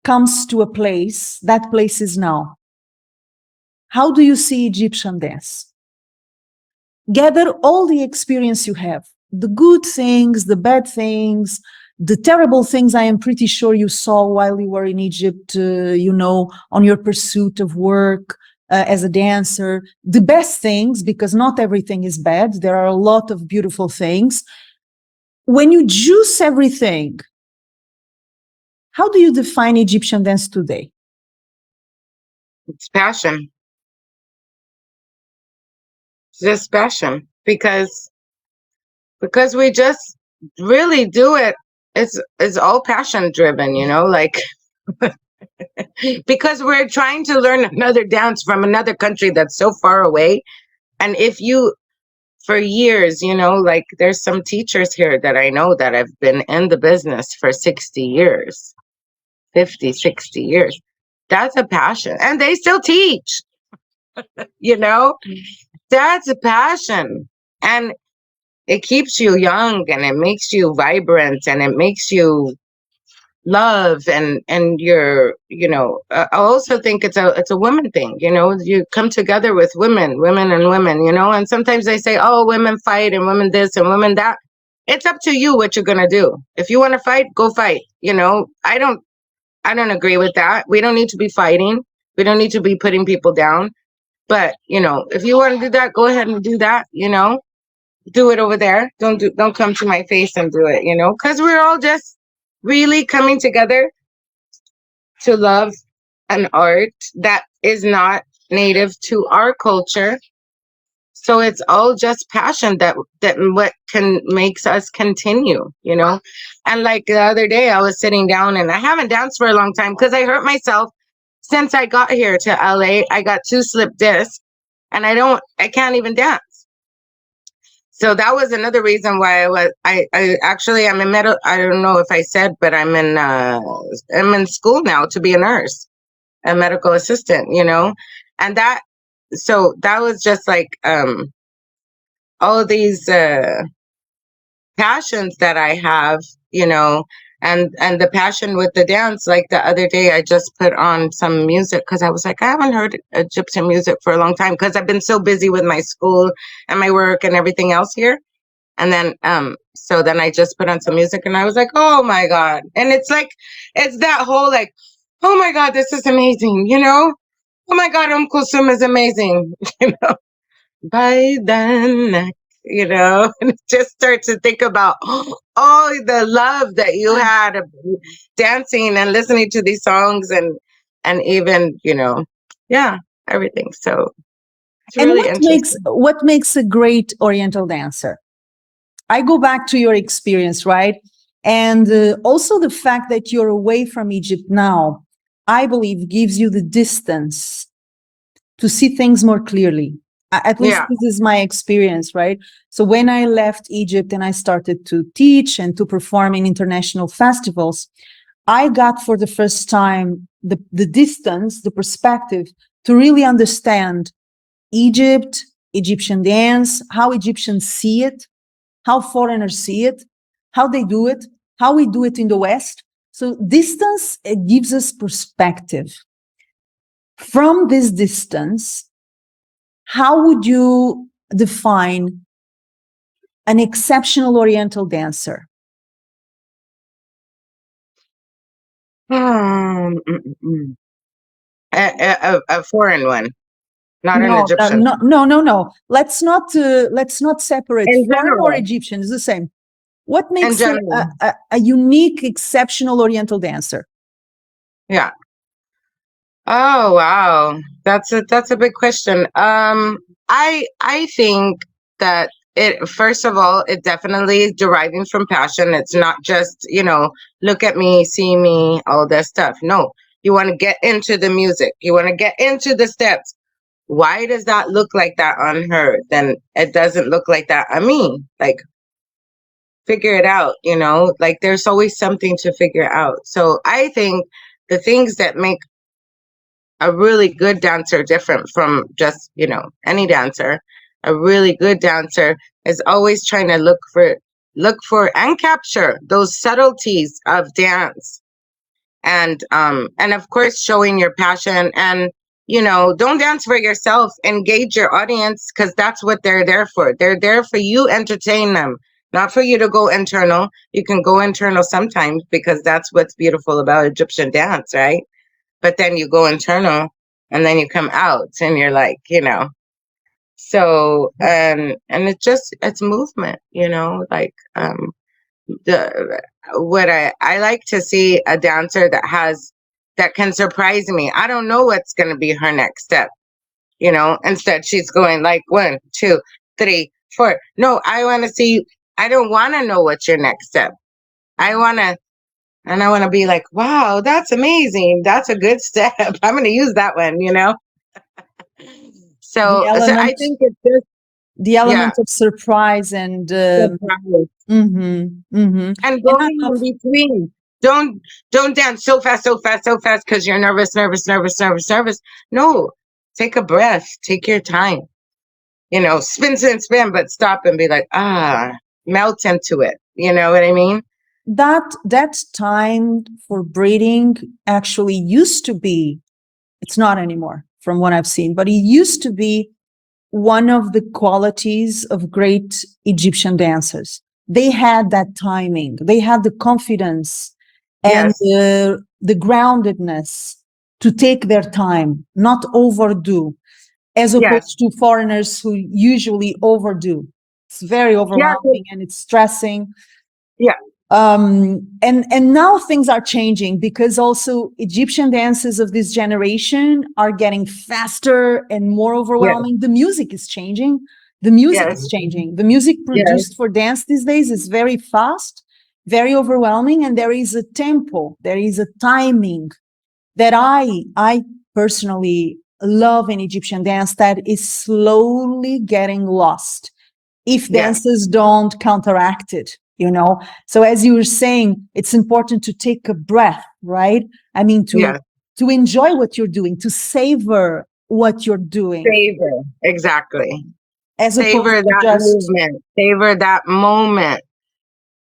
comes to a place, that place is now. How do you see Egyptian dance? Gather all the experience you have, the good things, the bad things, the terrible things I am pretty sure you saw while you were in Egypt, on your pursuit of work as a dancer, the best things, because not everything is bad. There are a lot of beautiful things. When you juice everything, how do you define Egyptian dance today? It's passion. It's just passion because we just really do it. It's all passion driven, like because we're trying to learn another dance from another country that's so far away. And if you for years, like there's some teachers here that I know that have been in the business for 60 years, 50, 60 years. That's a passion. And they still teach, you know? That's a passion. And it keeps you young and it makes you vibrant and it makes you love and you're I also think it's a women thing. You come together with women and women, and sometimes they say, oh, women fight and women this and women that. It's up to you what you're gonna do. If you want to fight, go fight. I don't agree with that. We don't need to be fighting. We don't need to be putting people down. But if you want to do that, go ahead and do that. Do it over there. Don't come to my face and do it. Because we're all just really coming together to love an art that is not native to our culture. So it's all just passion that what can makes us continue. And like the other day, I was sitting down and I haven't danced for a long time because I hurt myself since I got here to LA. I got 2 slip discs, and I can't even dance. So that was another reason why I actually I'm in medical. I don't know if I said, but I'm in school now to be a nurse, a medical assistant. And that was just like all these passions that I have, you know, and the passion with the dance. Like the other day, I just put on some music because I was like, I haven't heard Egyptian music for a long time because I've been so busy with my school and my work and everything else here. And then so then I just put on some music and I was like, oh my God. And it's like it's that whole like, oh my God, this is amazing. Oh my God, Kolthoum is amazing, you know. By then, and just start to think about all the love that you had of dancing and listening to these songs and even, yeah, everything. So it's And really what interesting. makes a great Oriental dancer? I go back to your experience, right? And also the fact that you're away from Egypt now, I believe gives you the distance to see things more clearly. At least Yeah. this is my experience, right? So when I left Egypt and I started to teach and to perform in international festivals, I got for the first time the distance, the perspective to really understand Egypt, Egyptian dance, how Egyptians see it, how foreigners see it, how they do it, how we do it in the West. So distance, it gives us perspective. From this distance, how would you define an exceptional Oriental dancer? Mm, mm, mm. A foreign one, not an No, Egyptian. no. Let's not separate In foreign or general, Egyptian. It's the same. What in makes general, a unique, exceptional Oriental dancer? yeah. Oh wow, that's a big question. I think that it first of all, it definitely is deriving from passion. It's not just look at me, see me, all that stuff. No, you want to get into the music. You want to get into the steps. Why does that look like that on her? Then it doesn't look like that on me. Like figure it out. Like there's always something to figure out. So I think the things that make a really good dancer different from just any dancer. A really good dancer is always trying to look for and capture those subtleties of dance, and of course showing your passion. And don't dance for yourself, engage your audience, because that's what they're there for. They're there for you, entertain them, not for you to go internal. You can go internal sometimes, because that's what's beautiful about Egyptian dance, right? But then you go internal, and then you come out, and you're like, so, and it's movement, like, the what I like to see a dancer that can surprise me. I don't know what's going to be her next step. Instead she's going like 1, 2, 3, 4. No, I don't want to know what's your next step. I want to And I want to be like, wow, that's amazing. That's a good step. I'm going to use that one. The So I element, think it's just, the yeah, element of surprise and surprise. And and not going of in between. Don't dance so fast, so fast, so fast because you're nervous, nervous, nervous, nervous, nervous. No, take a breath. Take your time. Spin, spin, spin, but stop and be like, melt into it. You know what I mean? that time for breathing actually used to be, it's not anymore from what I've seen, but it used to be one of the qualities of great Egyptian dancers. They had that timing, they had the confidence and Yes. the groundedness to take their time, not overdo, as Yes. opposed to foreigners who usually overdo. It's very Yeah. overwhelming and it's stressing. Yeah. And now things are changing because also Egyptian dances of this generation are getting faster and more Yes. overwhelming. The music is changing. The music Yes. is changing. The music Yes. produced for dance these days is very fast, very overwhelming, and there is a tempo, there is a timing that I personally love in Egyptian dance that is slowly getting lost if Yes. dancers don't counteract it. So as you were saying, it's important to take a breath, right? I mean, to Yes. to enjoy what you're doing, to savor what you're doing, Savor. Exactly. as opposed Savor to that just movement. Savor that moment.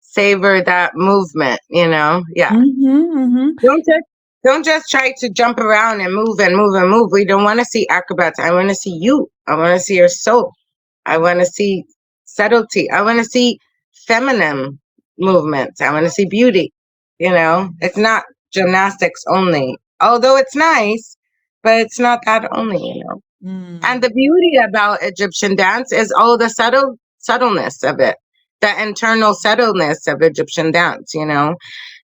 Savor that movement. Yeah. mhm. Don't just don't just try to jump around and move and move and move. We don't want to see acrobats. I want to see you. I want to see your soul. I want to see subtlety. I want to see feminine movements. I want to see beauty. It's not gymnastics only. Although it's nice, but it's not that only. And Mm. the beauty about Egyptian dance is all the subtleness of it, the internal subtleness of Egyptian dance.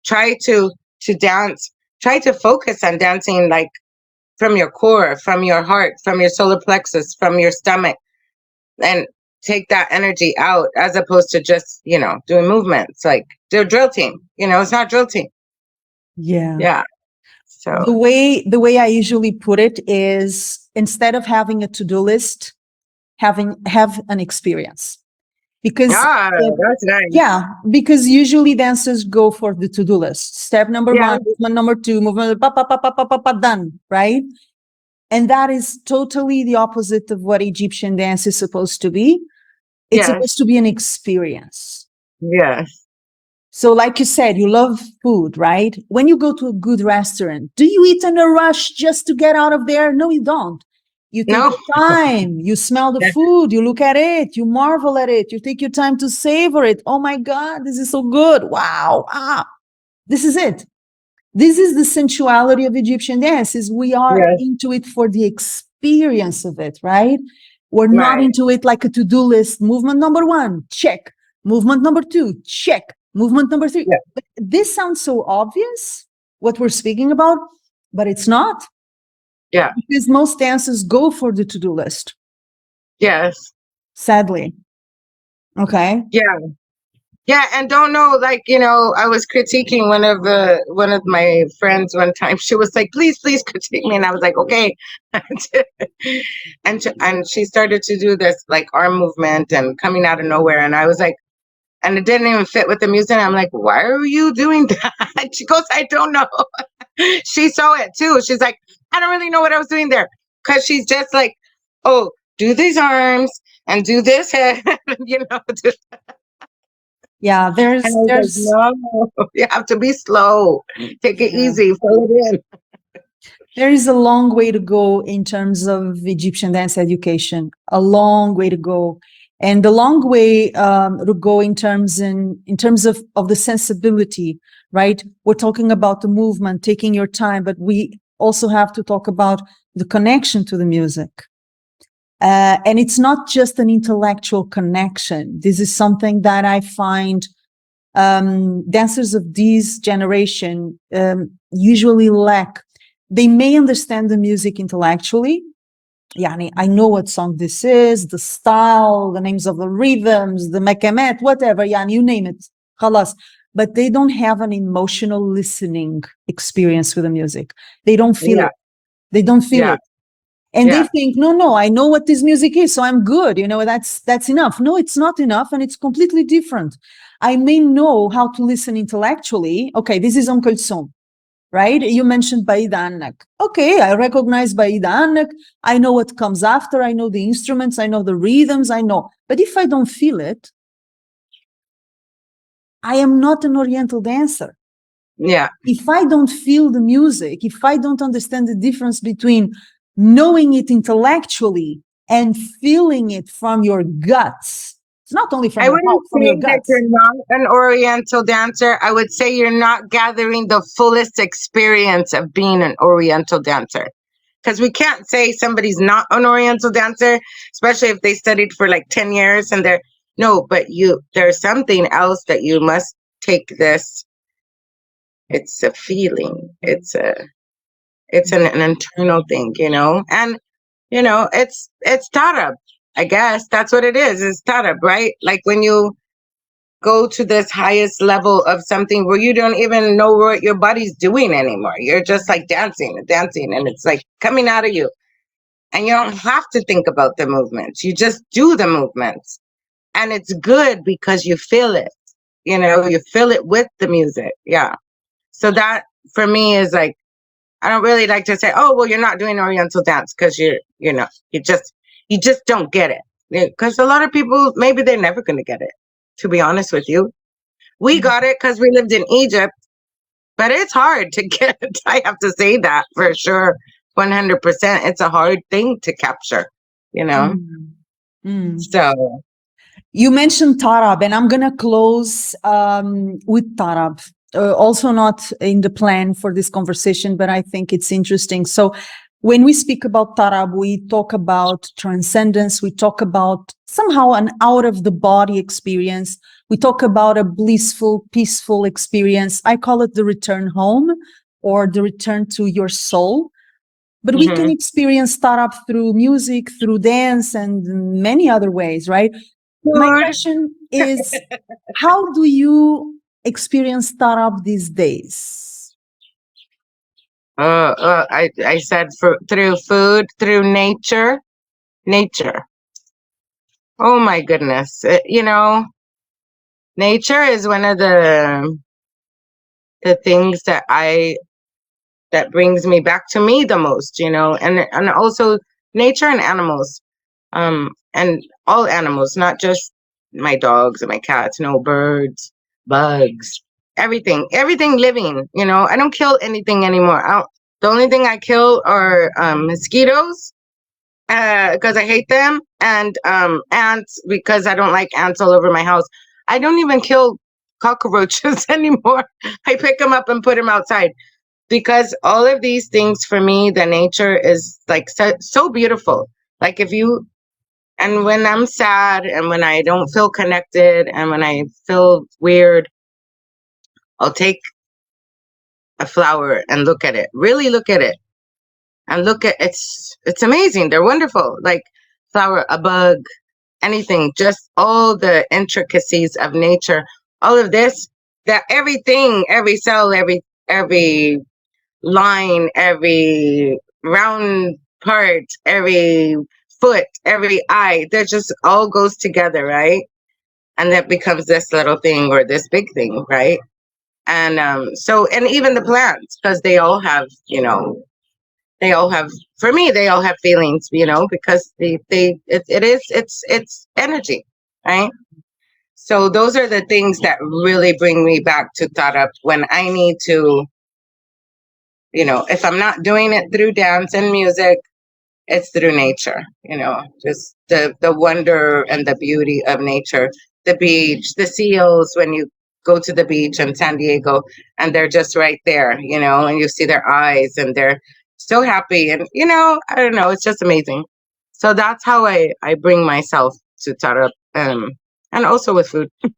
Try to dance, try to focus on dancing like from your core, from your heart, from your solar plexus, from your stomach, and take that energy out as opposed to just, doing movements like the drill team. It's not drill team. Yeah. Yeah. So The way I usually put it is, instead of having a to-do list, have an experience. Because that's nice. yeah, because usually dancers go for the to-do list. Step number Yeah. one, movement number two, movement pa, pa, pa, pa, pa, pa, pa, done, right? And that is totally the opposite of what Egyptian dance is supposed to be. It's Yes. supposed to be an experience. Yes. So, like you said, you love food, right? When you go to a good restaurant, do you eat in a rush just to get out of there? No, you don't. You take No. your time, you smell the food, you look at it, you marvel at it, you take your time to savor it. Oh my God, this is so good. Wow. This is it. This is the sensuality of Egyptian dance, is we are Yes. into it for the experience of it, right? We're not Right. into it like a to-do list. Movement number 1, check. Movement number 2, check. Movement number 3. Yeah. But this sounds so obvious, what we're speaking about, but it's not. Yeah. Because most dances go for the to-do list, Yes. sadly. Okay. Yeah. Yeah, and don't know, like, I was critiquing one of my friends one time. She was like, please critique me. And I was like, okay. And she started to do this like arm movement and coming out of nowhere. And I was like, and it didn't even fit with the music. I'm like, why are you doing that? She goes, I don't know. She saw it too. She's like, I don't really know what I was doing there. Cause she's just like, oh, do these arms and do this head, Yeah, And I was like, no, you have to be slow. Take it easy, fill it in. there is a long way to go in terms of Egyptian dance education, a long way to go. And the long way to go in terms of the sensibility, right? We're talking about the movement, taking your time, but we also have to talk about the connection to the music. And it's not just an intellectual connection. This is something that I find dancers of this generation usually lack. They may understand the music intellectually. Yani, I know what song this is, the style, the names of the rhythms, the mekamet, whatever, yani, you name it. Khalas. But they don't have an emotional listening experience with the music. They don't feel it. They don't feel it. And they think, no, I know what this music is, so I'm good. That's enough. No, it's not enough, and it's completely different. I may know how to listen intellectually. Okay, this is Kolthoum, right? You mentioned Baida Annak. Okay, I recognize Baida Annak. I know what comes after. I know the instruments. I know the rhythms. I know. But if I don't feel it, I am not an Oriental dancer. Yeah. If I don't feel the music, if I don't understand the difference between knowing it intellectually and feeling it from your guts, it's not only from I your wouldn't heart, from say your that guts. you're not an Oriental dancer. I would say you're not gathering the fullest experience of being an Oriental dancer. Because we can't say somebody's not an Oriental dancer, especially if they studied for like 10 years and but there's something else that you must take this. It's a feeling. It's an internal thing, and it's tarab. I guess that's what it is. It's tarab, right? Like when you go to this highest level of something where you don't even know what your body's doing anymore. You're just like dancing and dancing, and it's like coming out of you. And you don't have to think about the movements. You just do the movements. And it's good because you feel it. You feel it with the music. Yeah. So that for me is like, I don't really like to say, oh, well, you're not doing Oriental dance because you just don't get it. Because a lot of people, maybe they're never going to get it, to be honest with you. We got it because we lived in Egypt, but it's hard to get. I have to say that for sure. 100%. It's a hard thing to capture, So you mentioned tarab, and I'm going to close with tarab. Also not in the plan for this conversation, but I think it's interesting. So when we speak about tarab, we talk about transcendence. We talk about somehow an out of the body experience. We talk about a blissful, peaceful experience. I call it the return home or the return to your soul. But we can experience tarab through music, through dance, and many other ways, right? My question is, how do you experience tarab these days? I said through food, through nature. Oh my goodness. Nature is one of the things that brings me back to me the most, and also nature and animals. And all animals, not just my dogs and my cats, no, birds, bugs, everything living, I don't kill anything anymore. The only thing I kill are mosquitoes, because I hate them, and ants, because I don't like ants all over my house. I don't even kill cockroaches anymore. I pick them up and put them outside. because all of these things for me, the nature is like so beautiful. Like if you, and when I'm sad and when I don't feel connected and when I feel weird, I'll take a flower and look at it, really look at it, and look at it's amazing. They're wonderful. Like flower, a bug, anything, just all the intricacies of nature, all of this, that everything, every cell, every line, every round part, every foot, every eye, that just all goes together, right? And that becomes this little thing or this big thing, right? And so, and even the plants, because they all have, they all have, for me, they all have feelings, because it's energy, right? So those are the things that really bring me back to Tarap when I need to, if I'm not doing it through dance and music, it's through nature, just the wonder and the beauty of nature. The beach, the seals, when you go to the beach in San Diego and they're just right there, and you see their eyes and they're so happy. And, I don't know, it's just amazing. So that's how I bring myself to Tarap, and also with food. I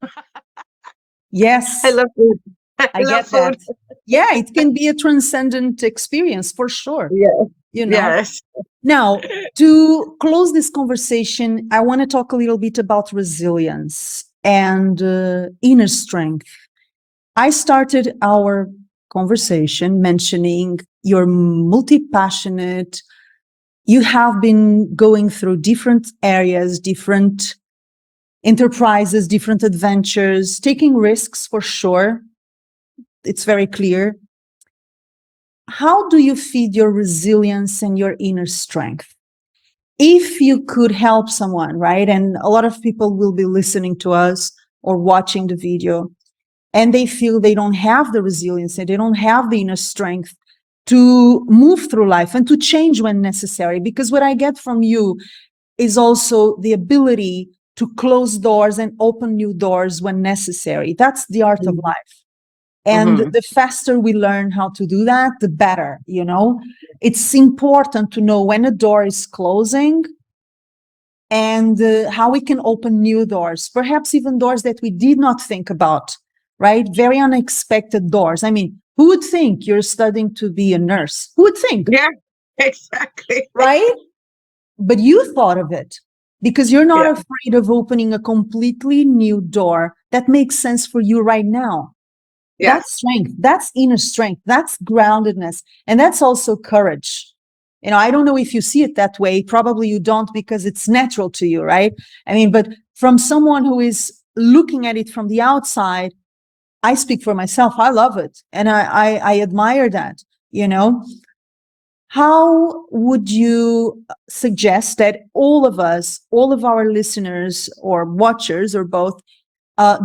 Yes, love food. I I love get that. food. Yeah, it can be a transcendent experience for sure. Yeah. You know, Yes. now to close this conversation, I want to talk a little bit about resilience and inner strength. I started our conversation mentioning you're multi passionate. You have been going through different areas, different enterprises, different adventures, taking risks for sure. It's very clear. How do you feed your resilience and your inner strength? If you could help someone, right? And a lot of people will be listening to us or watching the video, and they feel they don't have the resilience and they don't have the inner strength to move through life and to change when necessary. Because what I get from you is also the ability to close doors and open new doors when necessary. That's the art of life. And Mm-hmm. the faster we learn how to do that, the better, It's important to know when a door is closing and how we can open new doors, perhaps even doors that we did not think about, right? Very unexpected doors. I mean, who would think you're studying to be a nurse? Who would think? Yeah, exactly. Right? But you thought of it because you're not Yeah. afraid of opening a completely new door that makes sense for you right now. Yes. That's strength. That's inner strength. That's groundedness. And that's also courage. I don't know if you see it that way. Probably you don't because it's natural to you, right? I mean, but from someone who is looking at it from the outside, I speak for myself. I love it. And I admire that, How would you suggest that all of us, all of our listeners or watchers or both,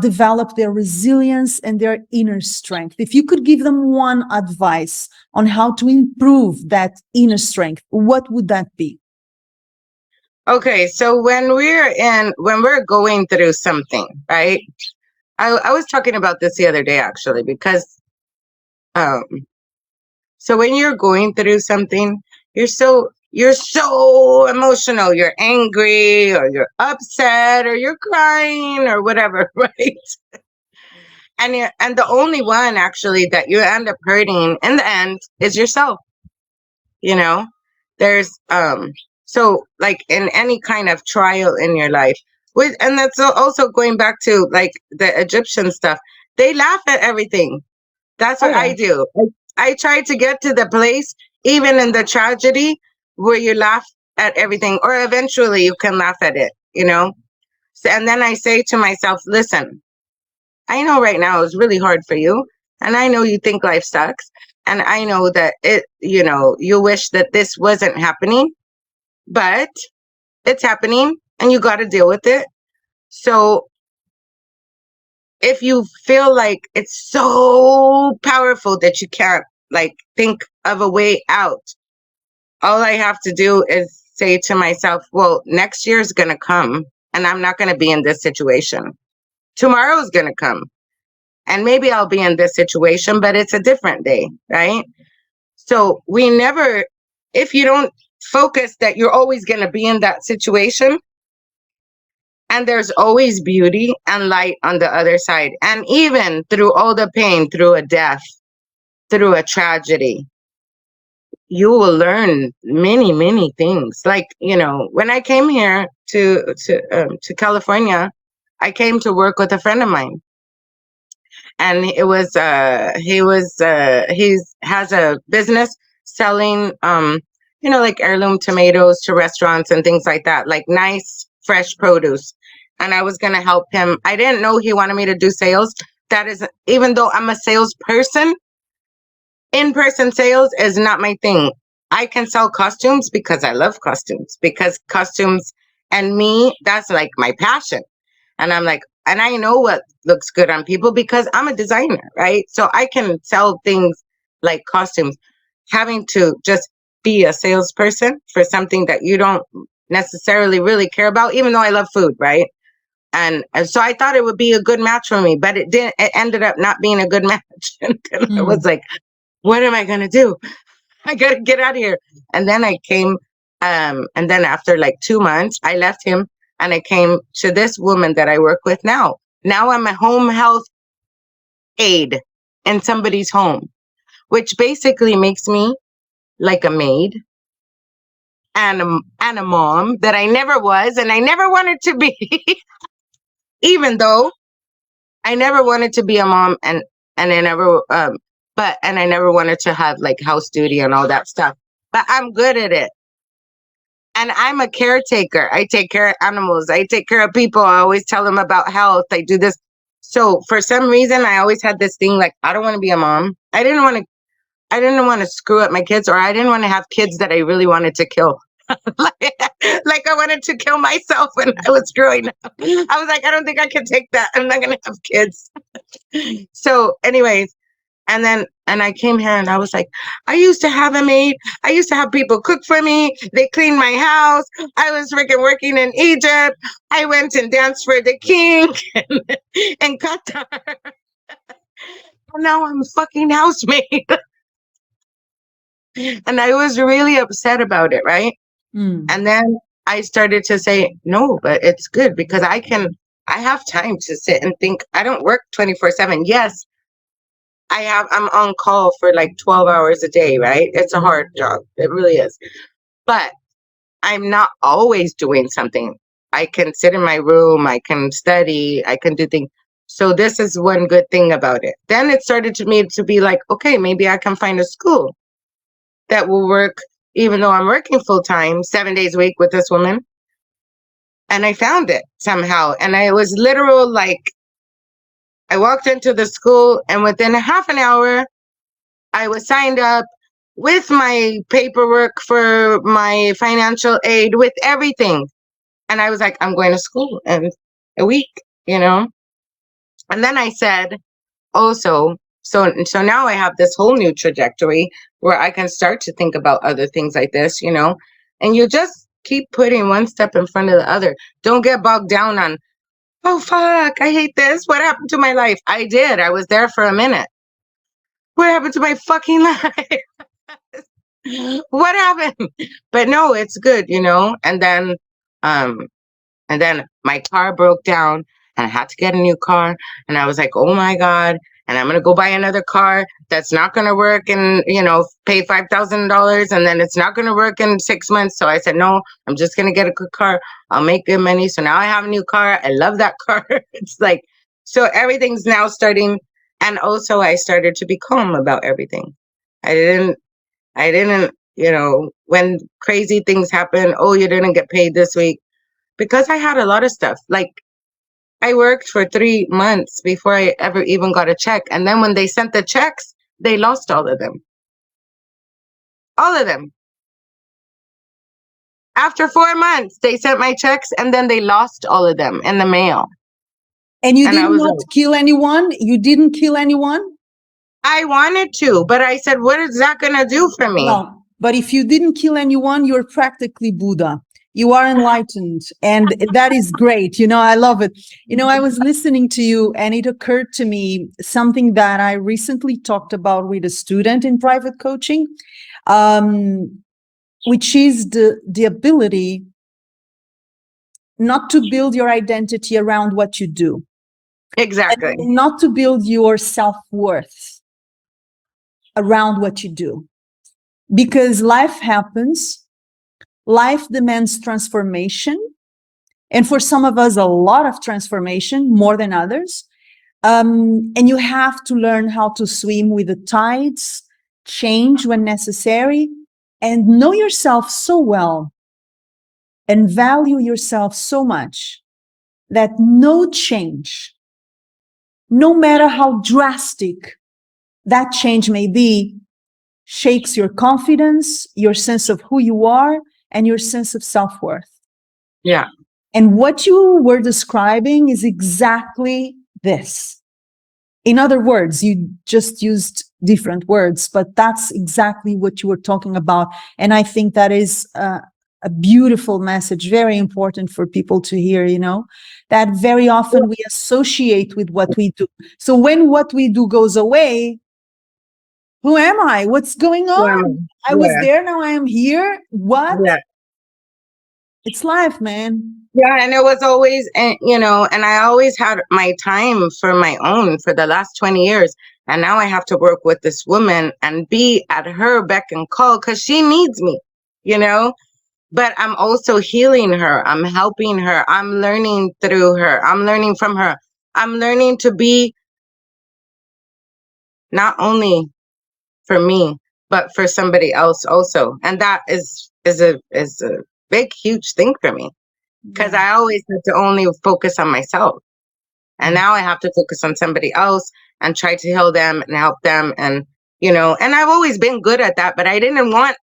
develop their resilience and their inner strength? If you could give them one advice on how to improve that inner strength, what would that be? Okay, so when we're going through something, right? I was talking about this the other day actually, because um so when you're going through something, you're so emotional, you're angry or you're upset or you're crying or whatever, right? And the only one actually that you end up hurting in the end is yourself, you know? There's so like in any kind of trial in your life, and that's also going back to like the Egyptian stuff. They laugh at everything. That's Oh, what yeah. I do. I try to get to the place, even in the tragedy, where you laugh at everything, or eventually you can laugh at it. So, and then I say to myself, listen, I know right now is really hard for you, and I know you think life sucks, and I know that you wish that this wasn't happening, but it's happening, and you got to deal with it. So if you feel like it's so powerful that you can't like think of a way out, all I have to do is say to myself, well, next year's going to come and I'm not going to be in this situation. Tomorrow's going to come and maybe I'll be in this situation, but it's a different day, right? So we never, if you don't focus that you're always going to be in that situation, and there's always beauty and light on the other side. And even through all the pain, through a death, through a tragedy, you will learn many, many things. Like, when I came here to California, I came to work with a friend of mine. And he has a business selling, like heirloom tomatoes to restaurants and things like that, like nice, fresh produce. And I was going to help him. I didn't know he wanted me to do sales. That is, even though I'm a salesperson, in-person sales is not my thing. I can sell costumes because I love costumes, because costumes and me, that's like my passion. And I'm like, and I know what looks good on people because I'm a designer, right? So I can sell things like costumes. Having to just be a salesperson for something that you don't necessarily really care about, even though I love food, right? And so I thought it would be a good match for me, but it didn't. It ended up not being a good match. And then I was like, what am I going to do? I got to get out of here. And then I came, and then after like 2 months, I left him and I came to this woman that I work with now. Now I'm a home health aide in somebody's home, which basically makes me like a maid and a mom that I never was and I never wanted to be, even though I never wanted to be a mom and I never, and I never wanted to have like house duty and all that stuff. But I'm good at it. And I'm a caretaker. I take care of animals. I take care of people. I always tell them about health. I do this. So for some reason, I always had this thing like, I don't want to be a mom. I didn't want to screw up my kids, or I didn't want to have kids that I really wanted to kill. like I wanted to kill myself when I was growing up. I was like, I don't think I can take that. I'm not going to have kids. So anyways, and I came here and I was like, I used to have a maid. I used to have people cook for me. They cleaned my house. I was freaking working in Egypt. I went and danced for the king in Qatar. And now I'm a fucking housemaid. And I was really upset about it, right? And then I started to say, no, but it's good because I have time to sit and think. I don't work 24/7. Yes, I'm on call for like 12 hours a day, right? It's a hard job. It really is. But I'm not always doing something. I can sit in my room. I can study. I can do things. So this is one good thing about it. Then it started to me to be like, okay, maybe I can find a school that will work, even though I'm working full time, 7 days a week with this woman. And I found it somehow. And I was literal, like, I walked into the school and within half an hour, I was signed up with my paperwork for my financial aid, with everything. And I was like, I'm going to school in a week, you know? And then I said, also, so now I have this whole new trajectory where I can start to think about other things like this, you know? And you just keep putting one step in front of the other. Don't get bogged down on, oh, fuck, I hate this. What happened to my life? I did. I was there for a minute. What happened to my fucking life? What happened? But no, it's good, you know? Um, and then my car broke down and I had to get a new car. And I was like, oh my God. And I'm going to go buy another car that's not going to work and, pay $5,000. And then it's not going to work in 6 months. So I said, no, I'm just going to get a good car. I'll make good money. So now I have a new car. I love that car. It's like, so everything's now starting. And also I started to be calm about everything. I didn't, when crazy things happen, oh, you didn't get paid this week. Because I had a lot of stuff. Like, I worked for 3 months before I ever even got a check. And then when they sent the checks, they lost all of them. All of them. After 4 months, they sent my checks and then they lost all of them in the mail. And you did not kill anyone? You didn't kill anyone? I wanted to, but I said, what is that going to do for me? Well, but if you didn't kill anyone, you're practically Buddha. You are enlightened, and that is great. I love it. I was listening to you, and it occurred to me something that I recently talked about with a student in private coaching, which is the ability not to build your identity around what you do. Exactly. And not to build your self-worth around what you do. Because life happens, life demands transformation, and for some of us, a lot of transformation, more than others. And you have to learn how to swim with the tides, change when necessary, and know yourself so well and value yourself so much that no change, no matter how drastic that change may be, shakes your confidence, your sense of who you are, and your sense of self-worth. Yeah. And what you were describing is exactly this. In other words, you just used different words, but that's exactly what you were talking about. And I think that is a beautiful message, very important for people to hear, that very often we associate with what we do. So when what we do goes away, who am I? What's going on? I was there, now I am here. What? Yeah. It's life, man. Yeah, and it was always, and I always had my time for my own for the last 20 years. And now I have to work with this woman and be at her beck and call because she needs me, But I'm also healing her. I'm helping her. I'm learning through her. I'm learning from her. I'm learning to be not only for me, but for somebody else also. And that is a big, huge thing for me. Because I always had to only focus on myself. And now I have to focus on somebody else and try to heal them and help them. And, and I've always been good at that, but I didn't want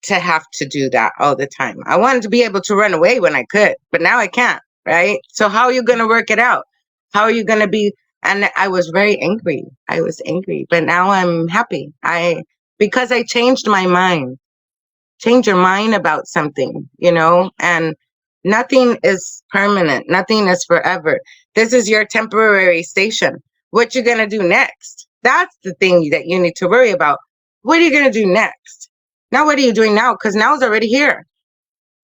to have to do that all the time. I wanted to be able to run away when I could, but now I can't, right? So how are you going to work it out? How are you going to be? And I was very angry. I was angry, but now I'm happy. Because I changed my mind. Change your mind about something, and nothing is permanent. Nothing is forever. This is your temporary station. What you going to do next? That's the thing that you need to worry about. What are you going to do next? Now, what are you doing now? Because now it's already here.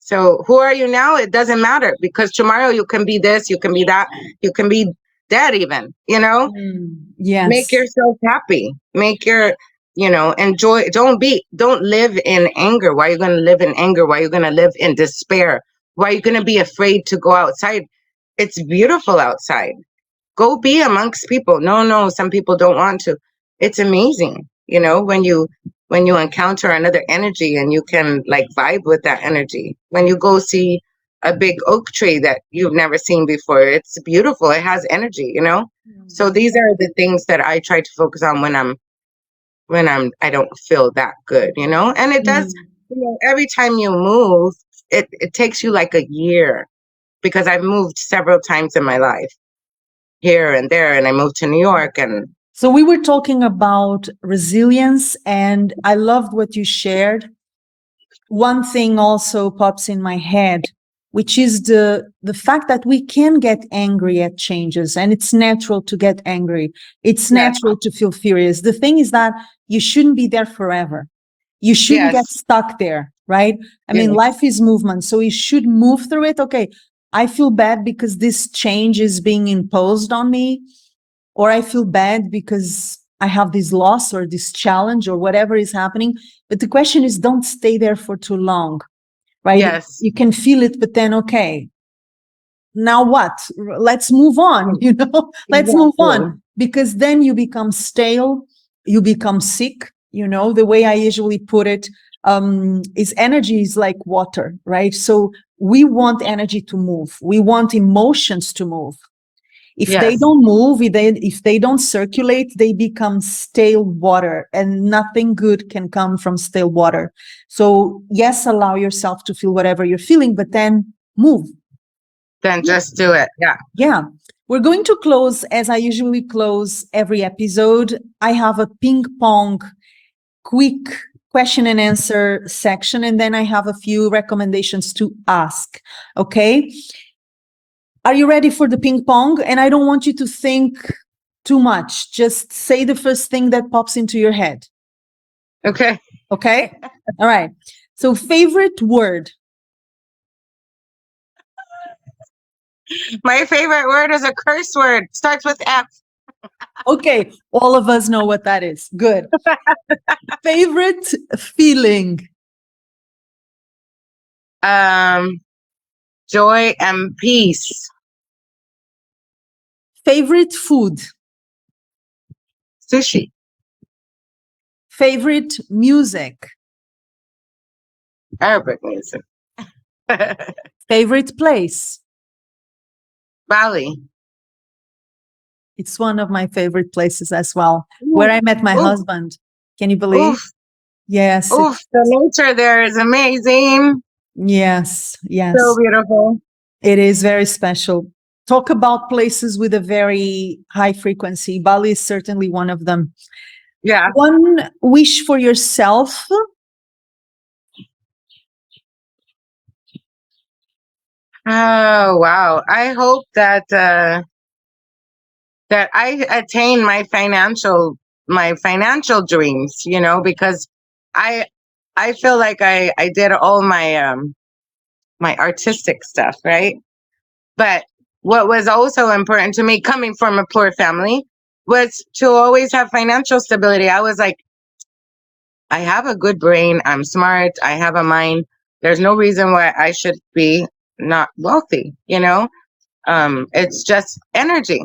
So who are you now? It doesn't matter because tomorrow you can be this, you can be that, you can be dead even, Yes. Make yourself happy. Make your, enjoy. Don't live in anger. Why are you going to live in anger? Why are you going to live in despair? Why are you going to be afraid to go outside? It's beautiful outside. Go be amongst people. No, some people don't want to. It's amazing, when you encounter another energy and you can like vibe with that energy. When you go see a big oak tree that you've never seen before, it's beautiful. It has energy, So these are the things that I try to focus on when I don't feel that good, And it does, every time you move, it takes you like a year because I've moved several times in my life, here and there, and I moved to New York. And so we were talking about resilience, and I loved what you shared. One thing also pops in my head, which is the fact that we can get angry at changes, and it's natural to get angry. It's natural to feel furious. The thing is that you shouldn't be there forever. You shouldn't get stuck there, right? I mean, life is movement, so you should move through it. Okay, I feel bad because this change is being imposed on me, or I feel bad because I have this loss or this challenge or whatever is happening. But the question is, don't stay there for too long, right? Yes. You can feel it, but then, okay, now what? Let's move on, let's move on, because then you become stale, you become sick. The way I usually put it is energy is like water, right? So we want energy to move. We want emotions to move. If they don't move, if they don't circulate, they become stale water, and nothing good can come from stale water. So yes, allow yourself to feel whatever you're feeling, but then move. Then just do it. Yeah. Yeah. We're going to close as I usually close every episode. I have a ping pong quick question and answer section, and then I have a few recommendations to ask. Okay? Are you ready for the ping pong? And I don't want you to think too much. Just say the first thing that pops into your head. Okay. Okay? All right. So, favorite word. My favorite word is a curse word. Starts with F. Okay, all of us know what that is. Good. Favorite feeling. Joy and peace. Favorite food. Sushi. Favorite music. Arabic music. Favorite place. Bali. It's one of my favorite places as well, where I met my husband. Can you believe? Oof. Yes. Oof. The nature there is amazing. Yes. Yes. So beautiful. It is very special. Talk about places with a very high frequency. Bali is certainly one of them. Yeah. One wish for yourself. Oh, wow. I hope that that I attain my financial dreams, you know, because I I feel like I did all my my artistic stuff, right? But what was also important to me coming from a poor family was to always have financial stability. I was like, I have a good brain, I'm smart, I have a mind. There's no reason why I should be not wealthy, you know? It's just energy,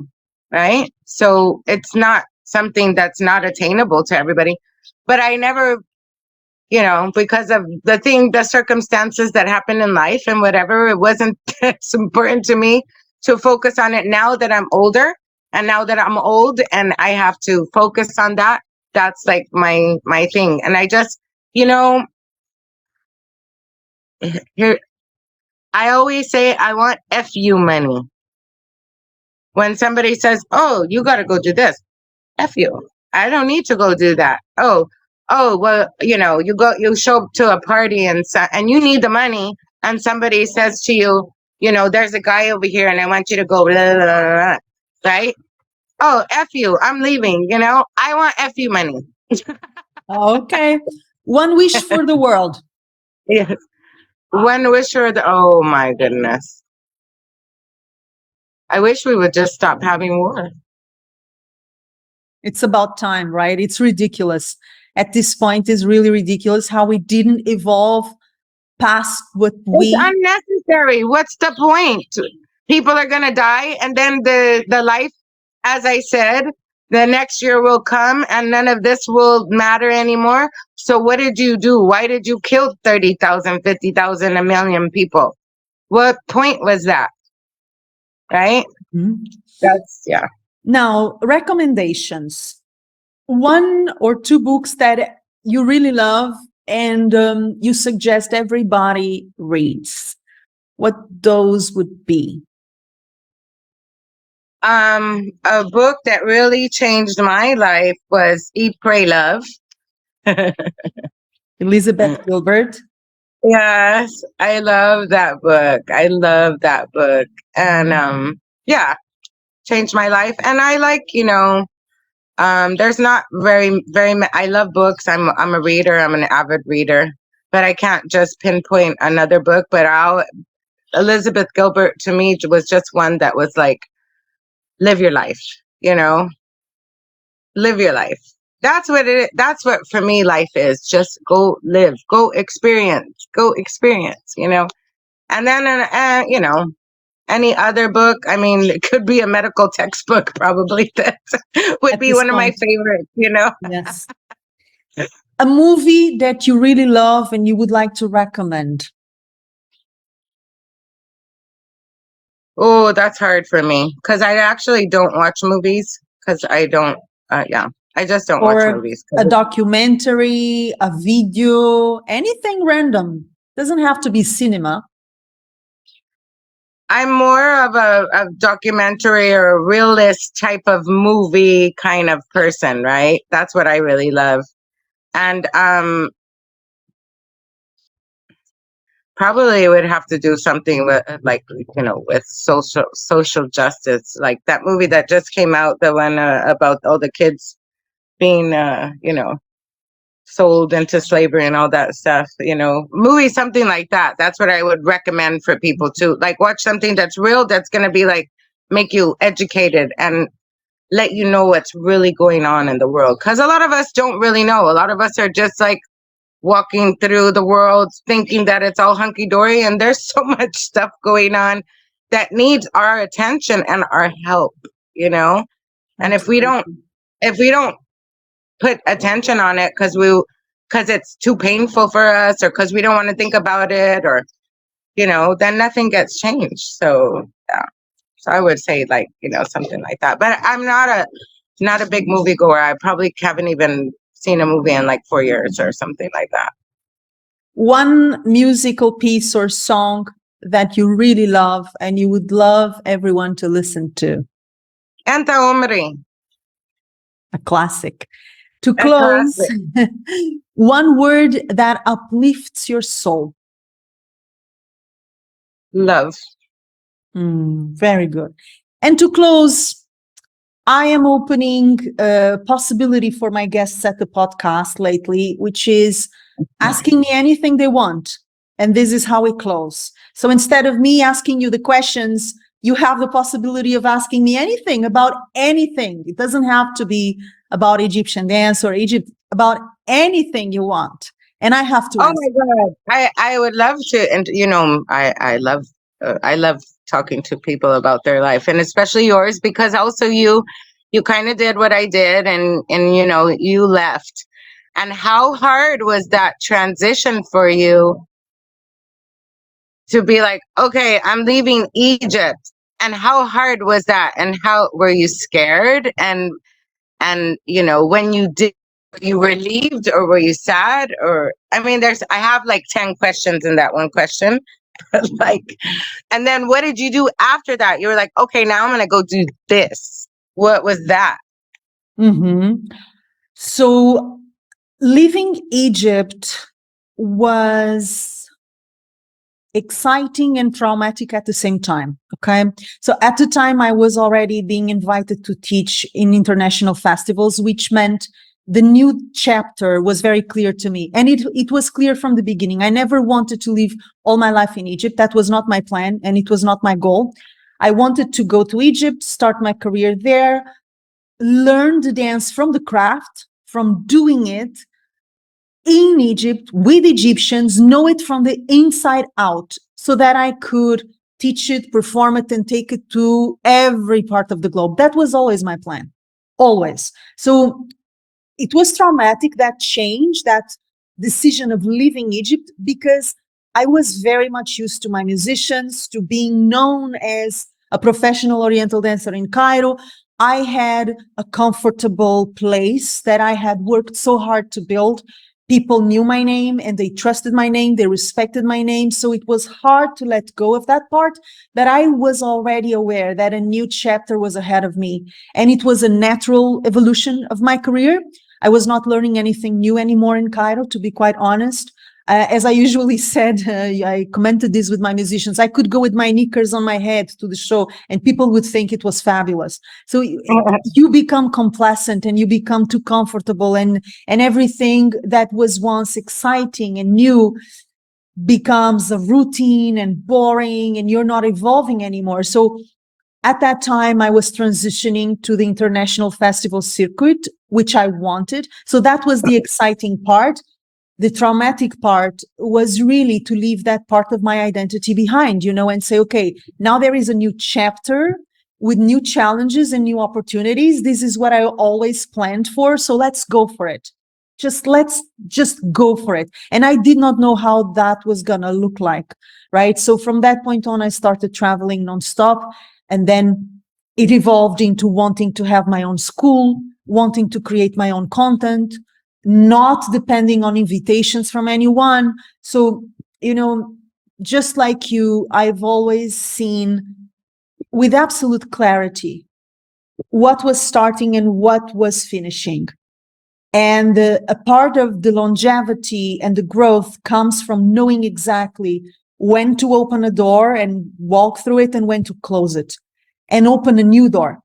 right? So it's not something that's not attainable to everybody. But I never, you know, because of the circumstances that happen in life and whatever, it wasn't it's important to me to focus on it now that I'm older and now that I'm old and I have to focus on that. That's like my thing. And I just, you know, here I always say I want FU money. When somebody says, "Oh, you got to go do this," F you. I don't need to go do that. Oh, well, you know, you show up to a party and you need the money, and somebody says to you, you know, there's a guy over here, and I want you to go, blah, blah, blah, blah, right? Oh, F you, I'm leaving. You know, I want F you money. Okay. One wish for the world. Yes. One wish or the, oh my goodness. I wish we would just stop having war. It's about time, right? It's ridiculous. At this point, it's really ridiculous how we didn't evolve past what It's we. unnecessary. What's the point? People are gonna die, and then the life, as I said, the next year will come, and none of this will matter anymore. So what did you do? Why did you kill 30,000, 50,000, a million people? What point was that? Right? Mhm. That's yeah. Now, recommendations. One or two books that you really love and you suggest everybody reads. What those would be? A book that really changed my life was Eat, Pray, Love. Elizabeth Gilbert. Yes, I love that book. I love that book. And yeah, changed my life. And I like, you know, there's not I love books. I'm a reader. I'm an avid reader. But I can't just pinpoint another book, but Elizabeth Gilbert to me was just one that was like live your life, you know? Live your life. That's what for me life is. Just go live, go experience, you know? And then, you know, any other book. I mean, it could be a medical textbook, probably that would At be this one of my point. favorites, you know? Yes. A movie that you really love and you would like to recommend. Oh, that's hard for me because I actually don't watch movies because I don't, yeah, I just don't watch Or movies. a documentary, a video, anything random. Doesn't have to be cinema. I'm more of a documentary or a realist type of movie kind of person, right? That's what I really love. And probably would have to do something with, like, with social justice, like that movie that just came out, the one about all the kids being sold into slavery and all that stuff. Movie, something like that. That's what I would recommend for people to, like, watch something that's real, that's going to be like make you educated and let you know what's really going on in the world, because a lot of us don't really know. A lot of us are just like walking through the world thinking that it's all hunky-dory, and there's so much stuff going on that needs our attention and our help. And if we don't put attention on it because it's too painful for us, or because we don't want to think about it, or then nothing gets changed. So yeah, so I would say, like, something like that. But I'm not a big movie goer. I probably haven't even seen a movie in like 4 years or something like that. One musical piece or song that you really love and you would love everyone to listen to? Enta, Omri. A classic. To close, one word that uplifts your soul. Love. Very good. And to close, I am opening a possibility for my guests at the podcast lately, which is asking me anything they want. And this is how we close. So instead of me asking you the questions, you have the possibility of asking me anything about anything. It doesn't have to be about Egyptian dance or Egypt, about anything you want. And I have to answer. My God. I would love to. And, I love talking to people about their life, and especially yours, because also you kind of did what I did, and you left. And how hard was that transition for you to be like, okay, I'm leaving Egypt? And how hard was that? And how were you scared? And when you did, were you relieved, or were you sad? Or, I mean, I have like 10 questions in that one question. Like, and then what did you do after that? You were like, okay, now I'm going to go do this. What was that? So leaving Egypt was exciting and traumatic at the same time. Okay. So at the time I was already being invited to teach in international festivals, which meant the new chapter was very clear to me. And it was clear from the beginning. I never wanted to live all my life in Egypt. That was not my plan, and it was not my goal. I wanted to go to Egypt, start my career there, learn the dance from the craft, from doing it in Egypt with Egyptians, know it from the inside out, so that I could teach it, perform it, and take it to every part of the globe. That was always my plan, always. So it was traumatic, that change, that decision of leaving Egypt, because I was very much used to my musicians, to being known as a professional Oriental dancer in Cairo. I had a comfortable place that I had worked so hard to build. People knew my name and they trusted my name, they respected my name. So it was hard to let go of that part, that I was already aware that a new chapter was ahead of me. And it was a natural evolution of my career. I was not learning anything new anymore in Cairo, to be quite honest. As I usually said, I commented this with my musicians, I could go with my knickers on my head to the show and people would think it was fabulous. So you become complacent and you become too comfortable, and everything that was once exciting and new becomes a routine and boring, and you're not evolving anymore. So at that time, I was transitioning to the international festival circuit, which I wanted. So that was the exciting part. The traumatic part was really to leave that part of my identity behind, and say, okay, now there is a new chapter with new challenges and new opportunities. This is what I always planned for. So let's go for it. Let's just go for it. And I did not know how that was going to look like, right? So from that point on, I started traveling nonstop. And then it evolved into wanting to have my own school, wanting to create my own content, not depending on invitations from anyone. So, just like you, I've always seen with absolute clarity what was starting and what was finishing. And a part of the longevity and the growth comes from knowing exactly when to open a door and walk through it and when to close it and open a new door.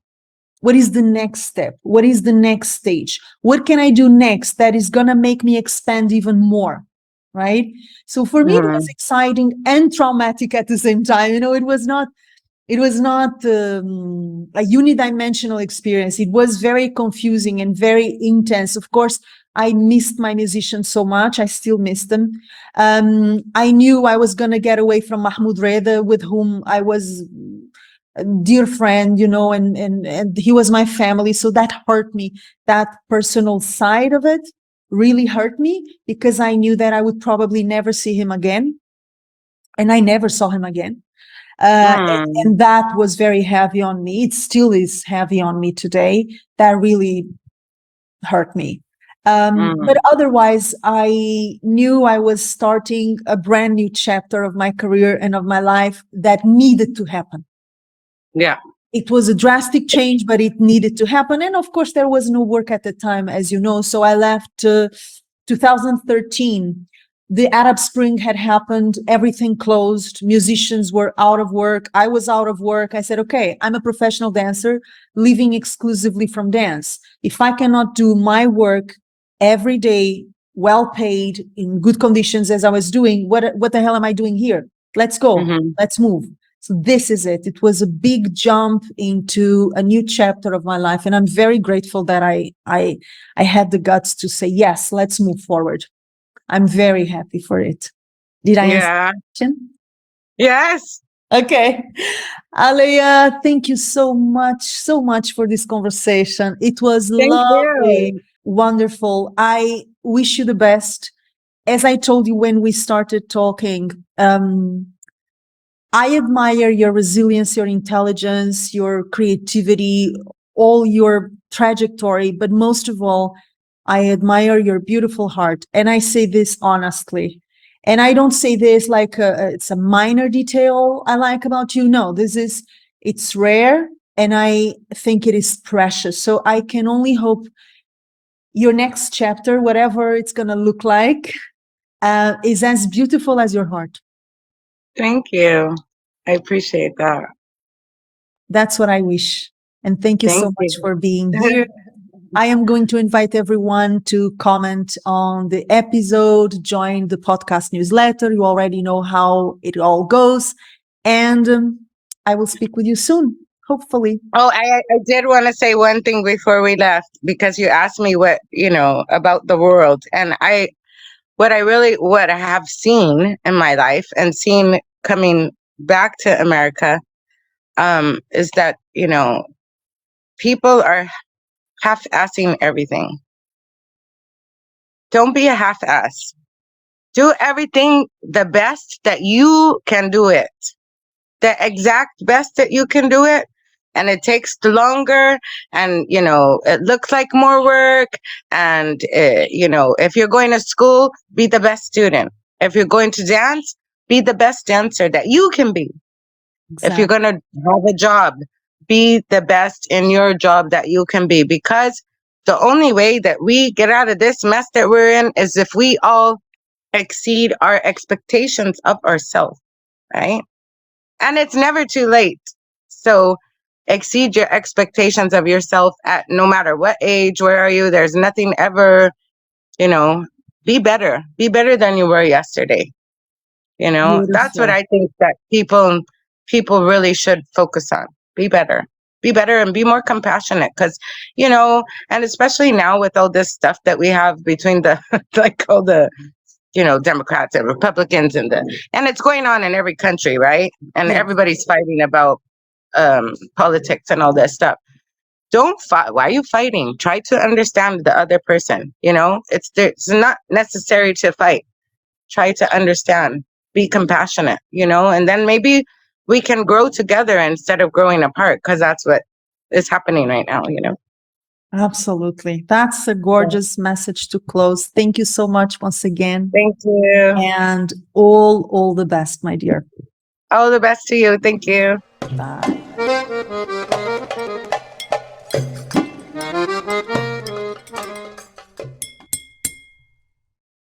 What is the next step? What is the next stage? What can I do next that is going to make me expand even more? Right? So for me, it was exciting and traumatic at the same time. It was not a unidimensional experience. It was very confusing and very intense. Of course, I missed my musicians so much. I still miss them. I knew I was going to get away from Mahmoud Reda, with whom I was a dear friend, and he was my family. So that hurt me. That personal side of it really hurt me, because I knew that I would probably never see him again. And I never saw him again. And that was very heavy on me. It still is heavy on me today. That really hurt me. But otherwise, I knew I was starting a brand new chapter of my career and of my life that needed to happen. Yeah. It was a drastic change, but it needed to happen. And of course, there was no work at the time, as you know. So I left 2013. The Arab Spring had happened. Everything closed. Musicians were out of work. I was out of work. I said, okay, I'm a professional dancer living exclusively from dance. If I cannot do my work every day, well paid, in good conditions as I was doing, what the hell am I doing here? Let's go. Let's move. So this is it. It was a big jump into a new chapter of my life. And I'm very grateful that I had the guts to say, yes, let's move forward. I'm very happy for it. Did I answer the question? Yes. Okay. Aleya, thank you so much for this conversation. It was lovely, wonderful. I wish you the best. As I told you when we started talking, I admire your resilience, your intelligence, your creativity, all your trajectory, but most of all, I admire your beautiful heart. And I say this honestly. And I don't say this like it's a minor detail I like about you. No, it's rare. And I think it is precious. So I can only hope your next chapter, whatever it's going to look like, is as beautiful as your heart. Thank you. I appreciate that. That's what I wish. And thank you so much for being here. I am going to invite everyone to comment on the episode, join the podcast newsletter. You already know how it all goes. And I will speak with you soon, hopefully. Oh, I did want to say one thing before we left, because you asked me what, about the world. And what I have seen in my life and seen coming back to America, is that, people are half-assing everything. Don't be a half-ass. Do everything the best that you can do it. The exact best that you can do it. And it takes longer, and, it looks like more work. And, if you're going to school, be the best student. If you're going to dance, be the best dancer that you can be. Exactly. If you're going to have a job, be the best in your job that you can be, because the only way that we get out of this mess that we're in is if we all exceed our expectations of ourselves, right? And it's never too late. So exceed your expectations of yourself at no matter what age, where are you? There's nothing ever, be better. Be better than you were yesterday. Beautiful. That's what I think that people really should focus on. Be better. Be better and be more compassionate, because, and especially now with all this stuff that we have between the, like all the, Democrats and Republicans and it's going on in every country, right? And everybody's fighting about politics and all that stuff. Don't fight. Why are you fighting? Try to understand the other person. It's not necessary to fight. Try to understand. Be compassionate. And then maybe we can grow together instead of growing apart, because that's what is happening right now. Absolutely. That's a gorgeous message to close. Thank you so much once again. Thank you. And all the best, my dear. All the best to you. Thank you. Bye.